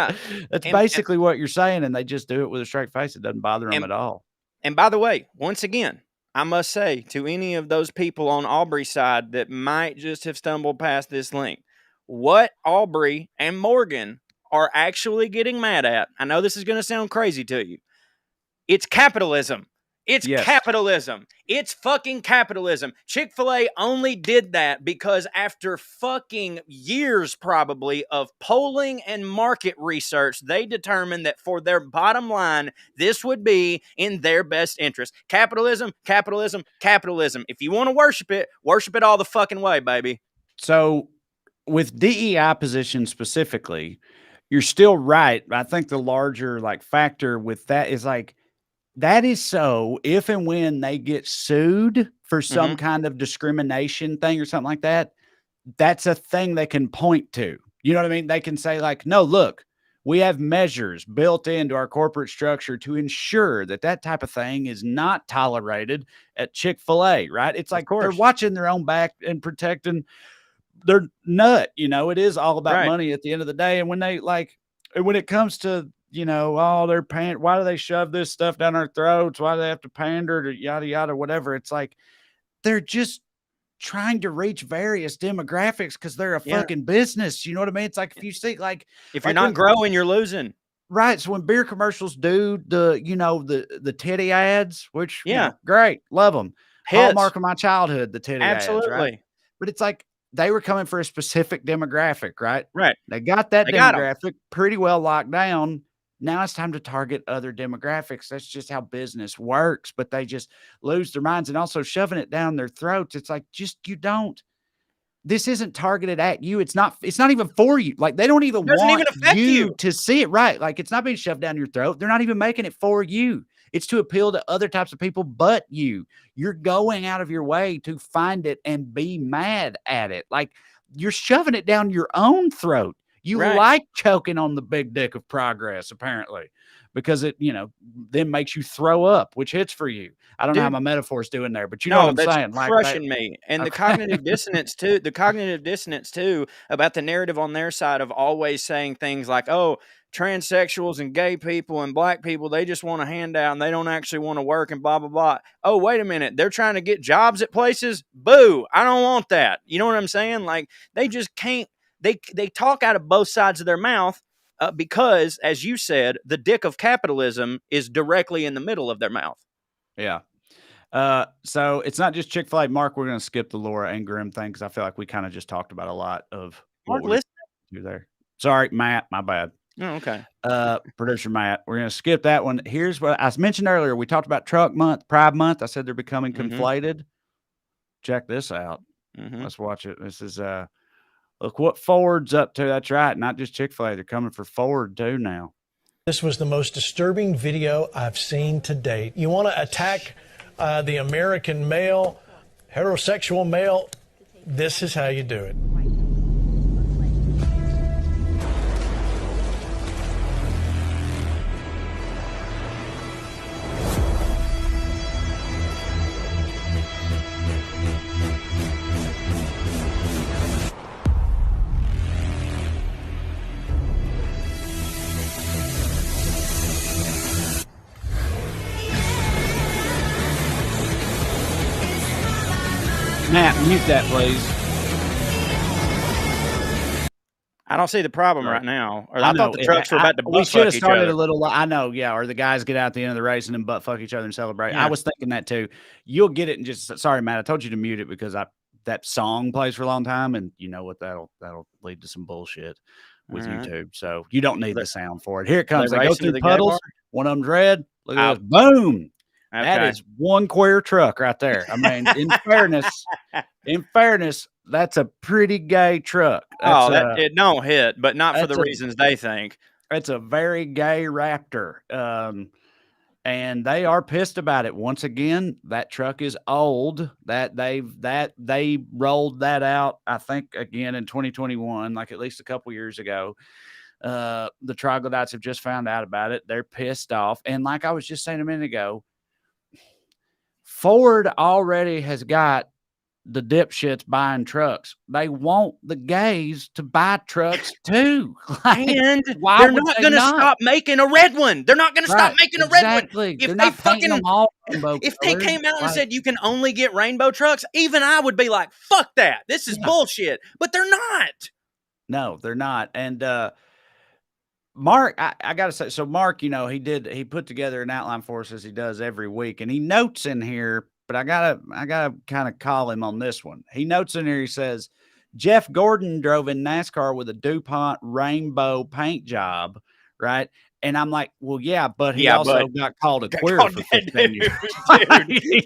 basically what you're saying. And they just do it with a straight face. It doesn't bother them at all. And by the way, once again, I must say to any of those people on Aubrey's side that might just have stumbled past this link, what Aubrey and Morgan are actually getting mad at, I know this is going to sound crazy to you, it's capitalism. It's capitalism. It's fucking capitalism. Chick-fil-A only did that because after fucking years probably of polling and market research, they determined that for their bottom line, this would be in their best interest. Capitalism, capitalism, capitalism. If you want to worship it all the fucking way, baby. So with DEI position specifically, you're still right. I think the larger like factor with that is like, that is so if and when they get sued for some kind of discrimination thing or something like that, that's a thing they can point to. You know what I mean? They can say like, no, look, we have measures built into our corporate structure to ensure that that type of thing is not tolerated at Chick-fil-A, right? It's like they're watching their own back and protecting their nut. You know, it is all about money at the end of the day. And when they like, when it comes to, you know, oh, they're paying. Why do they shove this stuff down our throats? Why do they have to pander to yada, yada, whatever? It's like they're just trying to reach various demographics because they're a fucking business. You know what I mean? It's like if you see, like, if you're not growing, you're losing. Right. So when beer commercials do the, you know, the titty ads, which, you know, great, love them. Hallmark of my childhood, the titty ads. Right? But it's like, they were coming for a specific demographic, right? Right. They got that demographic pretty well locked down. Now it's time to target other demographics. That's just how business works, but they just lose their minds and also shoving it down their throats. It's like, this isn't targeted at you. It's not even for you. Like they don't even want you to see it. Right. Like it's not being shoved down your throat. They're not even making it for you. It's to appeal to other types of people, but you. You're going out of your way to find it and be mad at it. Like you're shoving it down your own throat. You like choking on the big dick of progress, apparently, because it, you know, then makes you throw up, which hits for you. I don't know how my metaphor's doing there, but you know what I'm saying. Like crushing me. And the cognitive dissonance too, about the narrative on their side of always saying things like, oh, transsexuals and gay people and black people, they just want a handout and they don't actually want to work and blah, blah, blah. Oh, wait a minute. They're trying to get jobs at places. Boo. I don't want that. You know what I'm saying? Like, they just can't, they talk out of both sides of their mouth because, as you said, the dick of capitalism is directly in the middle of their mouth. Yeah. So it's not just Chick-fil-A. Mark, we're going to skip the Laura and Grimm thing because I feel like we kind of just talked about a lot of Mark, what we do there. Sorry, Matt, my bad. Oh, okay. Producer Matt, we're going to skip that one. Here's what I mentioned earlier. We talked about Truck Month, Pride Month. I said they're becoming conflated. Check this out. Let's watch it. This is look what Ford's up to. That's right. Not just Chick-fil-A. They're coming for Ford too now. This was the most disturbing video I've seen to date. You want to attack the American male, heterosexual male? This is how you do it. Matt, mute that, please. I don't see the problem right now. Or I thought the trucks were about to we butt should have fuck each started other. a little. I know, yeah. Or the guys get out at the end of the race and then butt fuck each other and celebrate. Yeah. I was thinking that too. You'll get it in just. Sorry, Matt. I told you to mute it because that song plays for a long time, and you know what that'll lead to some bullshit with YouTube. So you don't need the sound for it. Here it comes. They go through the puddles. One of them's red. Look at this. Boom. Okay. That is one queer truck right there. I mean, in fairness, that's a pretty gay truck. That's it don't hit, but not for the reasons they think. It's a very gay Raptor. And they are pissed about it. Once again, that truck is old. They rolled that out, I think, again in 2021, like at least a couple years ago. The troglodytes have just found out about it. They're pissed off. And like I was just saying a minute ago, Ford already has got the dipshits buying trucks. They want the gays to buy trucks too. Like, and they're not going to stop making a red one. They're not going to stop making a red one. If they fucking if they came out and said you can only get rainbow trucks, even I would be like, fuck that. This is bullshit. But they're not. No, they're not. And Mark, I gotta say, so Mark, you know, he put together an outline for us as he does every week, and he notes in here, but I gotta kind of call him on this one. He notes in here, he says, Jeff Gordon drove in NASCAR with a DuPont rainbow paint job, right? And I'm like, well, yeah, but he also got called a queer for 15 years.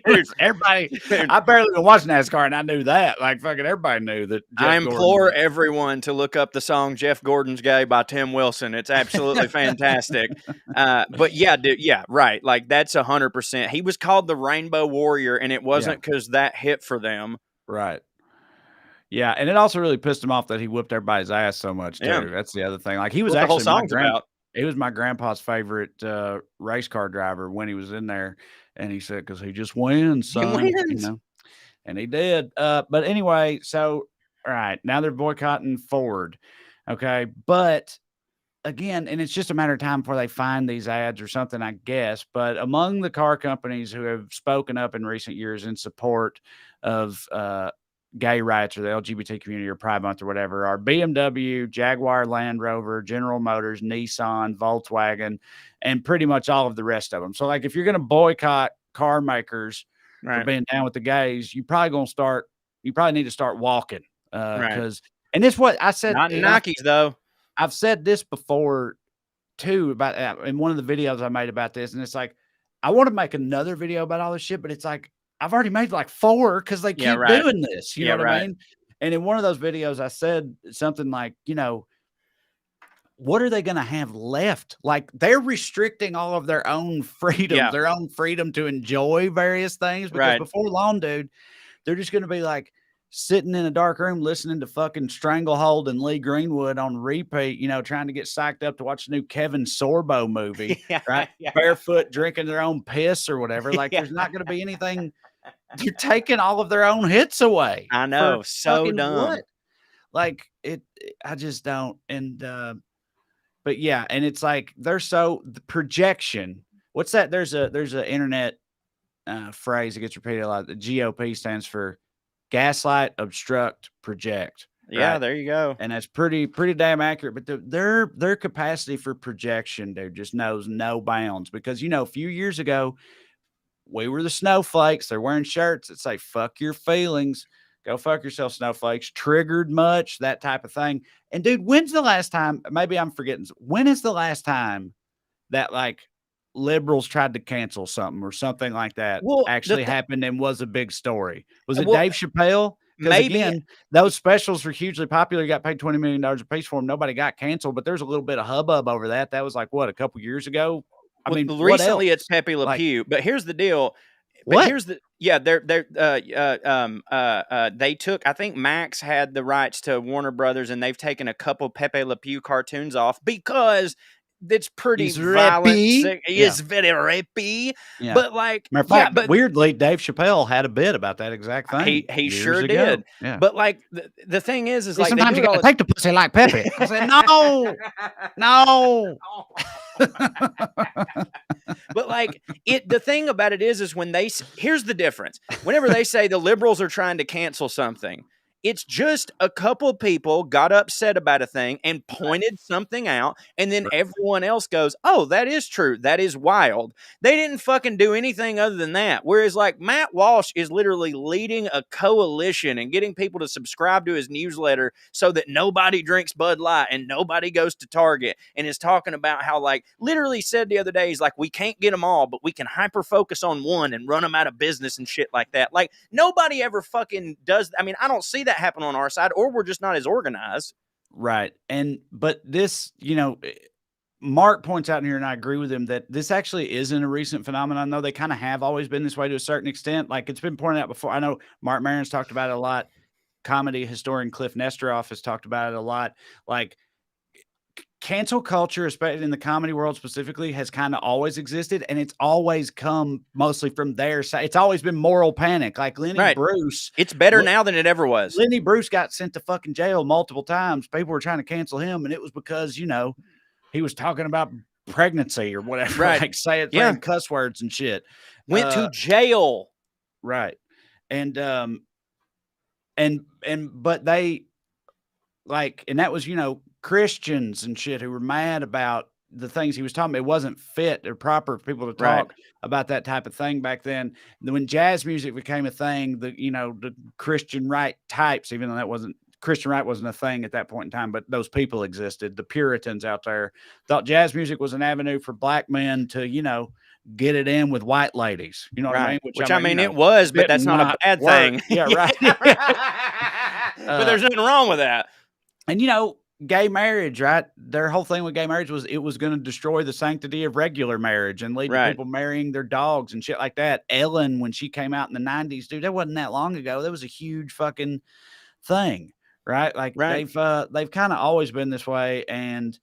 Dude, everybody, I barely even watched NASCAR, and I knew that. Like, fucking everybody knew that. I implore everyone to look up the song "Jeff Gordon's Gay" by Tim Wilson. It's absolutely fantastic. But yeah, dude, yeah, right. Like, that's 100%. He was called the Rainbow Warrior, and it wasn't because that hit for them. Right. Yeah, and it also really pissed him off that he whipped everybody's ass so much too. Yeah. That's the other thing. Like, he was actually the whole song's about. He was my grandpa's favorite race car driver when he was in there, and he said, "Because he just wins, son." He wins. You know? And he did. But anyway, so all right, now they're boycotting Ford. Okay, but again, and it's just a matter of time before they find these ads or something, I guess. But among the car companies who have spoken up in recent years in support of gay rights or the LGBT community or Pride Month or whatever are BMW, Jaguar, Land Rover, General Motors, Nissan, Volkswagen, and pretty much all of the rest of them. So, like, if you're going to boycott car makers for being down with the gays, you probably need to start walking. Because, and it's what I said. Not Nikes, though. I've said this before too about in one of the videos I made about this, and it's like, I want to make another video about all this shit, but it's like, I've already made like 4 because they keep doing this. You know what I mean? And in one of those videos, I said something like, you know, what are they going to have left? Like, they're restricting all of their own freedom, their own freedom to enjoy various things. Because before long, dude, they're just going to be like sitting in a dark room listening to fucking Stranglehold and Lee Greenwood on repeat, you know, trying to get psyched up to watch the new Kevin Sorbo movie, right? Barefoot, drinking their own piss or whatever. Like, there's not going to be anything. You're taking all of their own hits away. I know. So dumb. What? Like, I just don't. And but yeah, and it's like the projection. What's that? There's an internet phrase that gets repeated a lot. The GOP stands for gaslight, obstruct, project. Yeah, Right? there you go. And that's pretty damn accurate. But their capacity for projection, dude, just knows no bounds. Because a few years ago, we were the snowflakes. They're wearing shirts that say "fuck your feelings." Go fuck yourself, snowflakes. Triggered much, that type of thing. And dude, when's the last time? Maybe I'm forgetting. When is the last time that like liberals tried to cancel something or something like that Well, actually happened and was a big story? Was it well, Dave Chappelle? Because maybe again, those specials were hugely popular. You got paid $20 million a piece for them. Nobody got canceled, but there's a little bit of hubbub over that. That was like what, a couple years ago? I mean, what recently else? it's Pepe Le Like, Pew, but here's the deal. what? Here's the they took, I think Max had the rights to Warner Brothers, and they've taken a couple Pepe Le Pew cartoons off because it's pretty He's violent. rapey. He is very rapey. Yeah. But like, Matter of fact, weirdly, Dave Chappelle had a bit about that exact thing. he years sure ago. did. Yeah. But like the thing is See, like sometimes they you do it gotta take the pussy like Pepe. I said, no, no. But like the thing about it is when here's the difference. Whenever they say the liberals are trying to cancel something, it's just a couple people got upset about a thing and pointed something out, and then everyone else goes, oh, that is true. That is wild. They didn't fucking do anything other than that. Whereas like Matt Walsh is literally leading a coalition and getting people to subscribe to his newsletter so that nobody drinks Bud Light and nobody goes to Target, and is talking about how like literally said the other day, he's like, we can't get them all, but we can hyper focus on one and run them out of business and shit like that. Like nobody ever fucking does. I mean, I don't see that happen on our side, or we're just not as organized. Right. But this, Mark points out in here, and I agree with him, that this actually isn't a recent phenomenon, though. They kind of have always been this way to a certain extent. Like it's been pointed out before. I know Mark Maron's talked about it a lot. Comedy historian Cliff Nesteroff has talked about it a lot. Like cancel culture, especially in the comedy world specifically, has kind of always existed, and it's always come mostly from their side. It's always been moral panic. Like Lenny Bruce. It's better now than it ever was. Lenny Bruce got sent to fucking jail multiple times. People were trying to cancel him, and it was because, he was talking about pregnancy or whatever. Right. Like saying cuss words and shit. Went to jail. Right. And but they like, and that was, Christians and shit who were mad about the things he was talking about. It wasn't fit or proper for people to talk about that type of thing back then. When jazz music became a thing, the Christian right types, even though Christian right wasn't a thing at that point in time, but those people existed. The Puritans out there thought jazz music was an avenue for black men to, get it in with white ladies. You know what I mean? Which I mean, it was, but that's not a bad thing. Yeah, right. But there's nothing wrong with that. And, gay marriage, right? Their whole thing with gay marriage was it was going to destroy the sanctity of regular marriage and lead to people marrying their dogs and shit like that. Ellen, when she came out in the 90s, dude, that wasn't that long ago. That was a huge fucking thing, right? Like they've kind of always been this way. And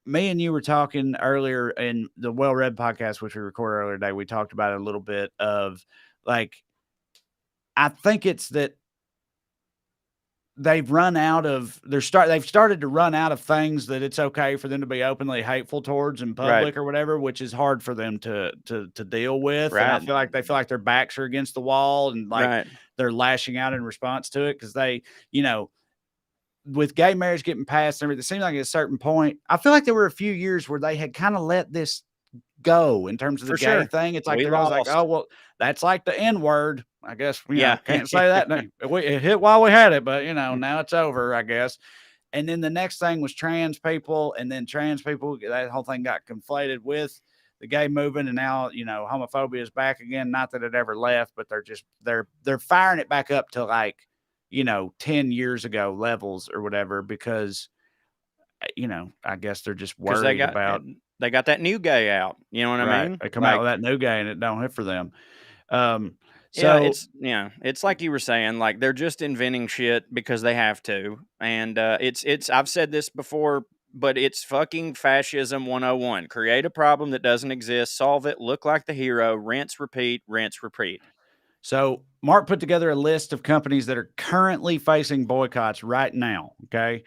me and you were talking earlier in the Well Read podcast, which we recorded earlier today. We talked about it a little bit of like, I think it's that they've started to run out of things that it's okay for them to be openly hateful towards in public or whatever, which is hard for them to deal with. And I feel like they feel like their backs are against the wall and like they're lashing out in response to it. Cause they, with gay marriage getting passed and everything, it seems like at a certain point, I feel like there were a few years where they had kind of let this go in terms of the gay thing. It's like, they're always like, oh, well, that's like the N word. I guess, can't say that. It hit while we had it, but now it's over, I guess. And then the next thing was trans people, and then trans people, that whole thing got conflated with the gay movement. And now, homophobia is back again. Not that it ever left, but they're firing it back up to like, 10 years ago levels or whatever, because, I guess they're just worried about. They got that new gay out. You know what I mean? They come out with that new gay and it don't hit for them. So it's like you were saying, like they're just inventing shit because they have to. And it's I've said this before, but it's fucking fascism 101. Create a problem that doesn't exist, solve it, look like the hero, rinse, repeat, rinse, repeat. So Mark put together a list of companies that are currently facing boycotts right now. Okay.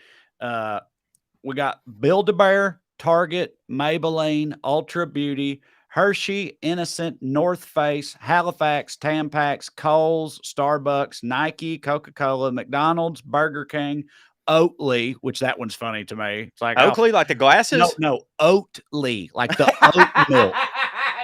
we got Build-A-Bear, Target, Maybelline, Ultra Beauty, Hershey, Innocent, North Face, Halifax, Tampax, Kohl's, Starbucks, Nike, Coca-Cola, McDonald's, Burger King, Oatly, which that one's funny to me. It's like Oakley, like the glasses? No, Oatly, like the oat milk.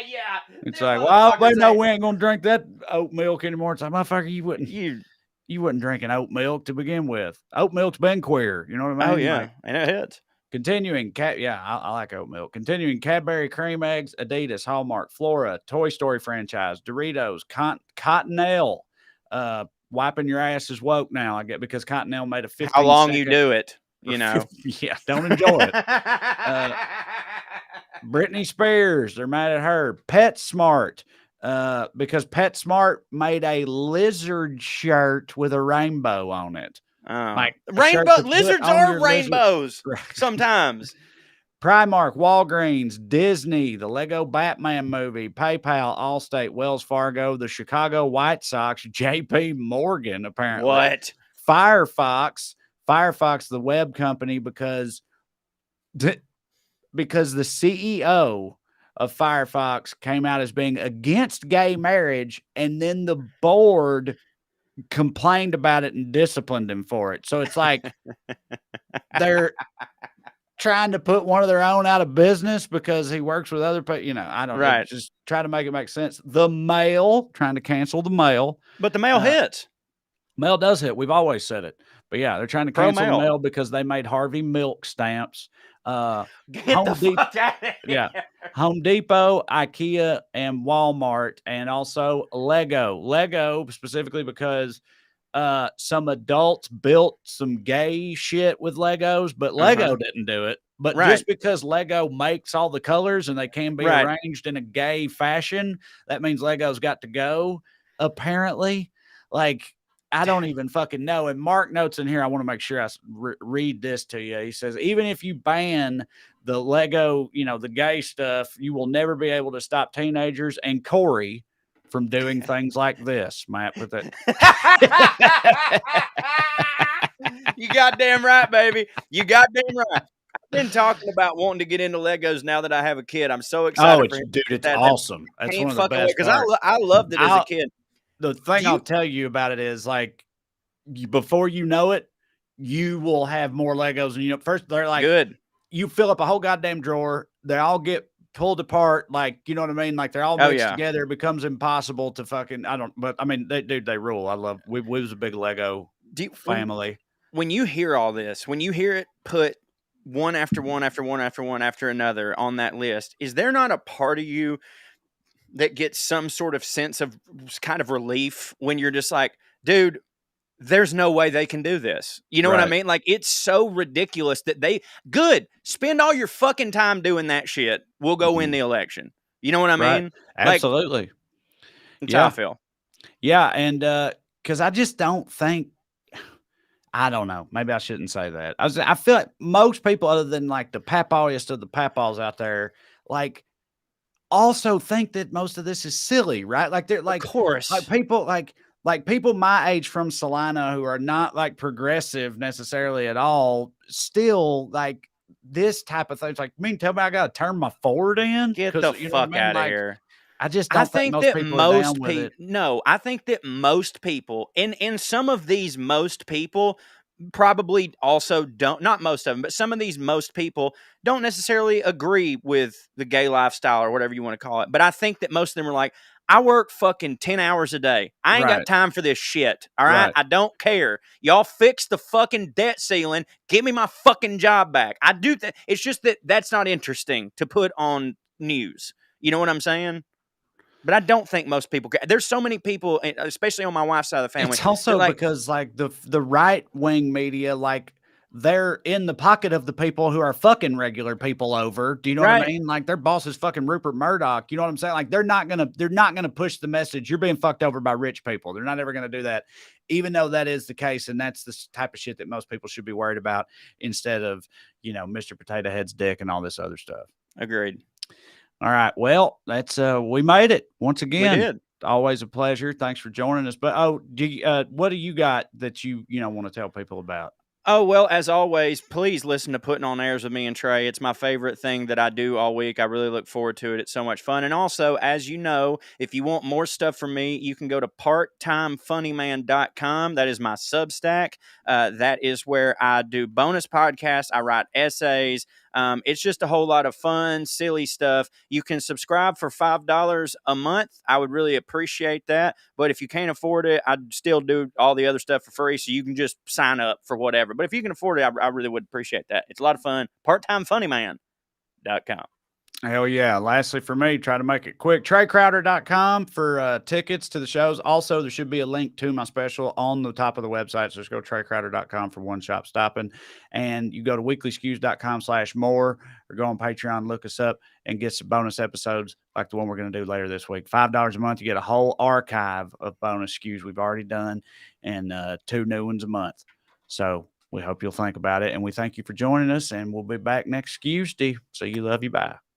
Yeah. It's like, well, they know we ain't gonna drink that oat milk anymore. It's like, motherfucker, you wouldn't drink an oat milk to begin with. Oat milk's been queer. You know what I mean? Oh yeah, Like, and it hits. continuing I like oat milk. Continuing Cadbury cream eggs, Adidas, Hallmark, Flora, Toy Story franchise, Doritos, Cottonelle. Wiping your ass is woke now, I get, because Cottonelle made a 15 How long you second do it, you know? Yeah, don't enjoy it. Britney Spears, they're mad at her. PetSmart, because PetSmart made a lizard shirt with a rainbow on it. Like rainbow lizards are rainbows sometimes. Primark, Walgreens, Disney, the Lego Batman movie, PayPal, Allstate, Wells Fargo, the Chicago White Sox, JP Morgan, apparently. What? Firefox, the web company, because the CEO of Firefox came out as being against gay marriage, and then the board complained about it and disciplined him for it. So it's like they're trying to put one of their own out of business because he works with other people. You know, I don't know. Just try to make it make sense. The Mail, trying to cancel the Mail. But the Mail hits. Mail does hit. We've always said it. But yeah, they're trying to cancel the Mail because they made Harvey Milk stamps. Fuck out of here. Yeah. Home Depot, IKEA, and Walmart, and also Lego. Lego specifically because some adults built some gay shit with Legos, but Lego didn't do it. But just because Lego makes all the colors and they can be arranged in a gay fashion, that means Lego's got to go, apparently. Like, I don't even fucking know. And Mark notes in here, I want to make sure I read this to you. He says, even if you ban the Lego, you know, the gay stuff, you will never be able to stop teenagers and Corey from doing things like this. Matt, put that. You goddamn right, baby. You goddamn right. I've been talking about wanting to get into Legos now that I have a kid. I'm so excited. It's awesome. That's one of the best. Because I loved it as a kid. The thing I'll tell you about it is, like, before you know it, you will have more Legos. And, you know, first they're like, good. You fill up a whole goddamn drawer. They all get pulled apart. Like, you know what I mean? Like, they're all mixed together. It becomes impossible to fucking, but I mean, they rule. We was a big Lego family. When you hear all this, when you hear it put one after one after one after one after another on that list, is there not a part of you that gets some sort of sense of kind of relief when you're just like, dude, there's no way they can do this. You know what I mean? Like, it's so ridiculous that spend all your fucking time doing that shit. We'll go win the election. You know what I mean? Absolutely. Like, that's how I feel. Yeah. And, cause I just don't think, I don't know. Maybe I shouldn't say that. I feel like most people, other than like the papawiest of the papaws out there, like, also think that most of this is silly, right? Like, they're like, of course, like people like people my age from Salina who are not like progressive necessarily at all, still like this type of thing. It's like, tell me I got to turn my Ford in? Get the fuck out of here. I just don't think most people are down with it. No, I think that most people, and some of these most people probably also don't, not most of them, but some of these most people don't necessarily agree with the gay lifestyle or whatever you want to call it. But I think that most of them are like, I work fucking 10 hours a day. I ain't got time for this shit. All right? I don't care. Y'all fix the fucking debt ceiling. Give me my fucking job back. I do that. It's just that that's not interesting to put on news. You know what I'm saying? But I don't think most people care. There's so many people, especially on my wife's side of the family. It's also like, because like the right wing media, like, they're in the pocket of the people who are fucking regular people over. Do you know what I mean? Like, their boss is fucking Rupert Murdoch. You know what I'm saying? Like, they're not gonna push the message, you're being fucked over by rich people. They're not ever gonna do that, even though that is the case. And that's the type of shit that most people should be worried about, instead of, you know, Mr. Potato Head's dick and all this other stuff. Agreed. All right. Well, that's we made it once again. We did. Always a pleasure. Thanks for joining us. But what do you got that you want to tell people about? Oh, well, as always, please listen to Putting on Airs with me and Trey. It's my favorite thing that I do all week. I really look forward to it. It's so much fun. And also, as you know, if you want more stuff from me, you can go to parttimefunnyman.com. That is my Substack. That is where I do bonus podcasts. I write essays. It's just a whole lot of fun, silly stuff. You can subscribe for $5 a month. I would really appreciate that. But if you can't afford it, I'd still do all the other stuff for free. So you can just sign up for whatever. But if you can afford it, I really would appreciate that. It's a lot of fun. Parttimefunnyman.com. Hell yeah. Lastly, for me, try to make it quick. TreyCrowder.com for tickets to the shows. Also, there should be a link to my special on the top of the website. So just go to TreyCrowder.com for one shop stopping. And you go to weeklyskews.com/more or go on Patreon, look us up, and get some bonus episodes like the one we're going to do later this week. $5 a month, you get a whole archive of bonus skews we've already done and 2 new ones a month. So we hope you'll think about it. And we thank you for joining us. And we'll be back next Tuesday. So you love you. Bye.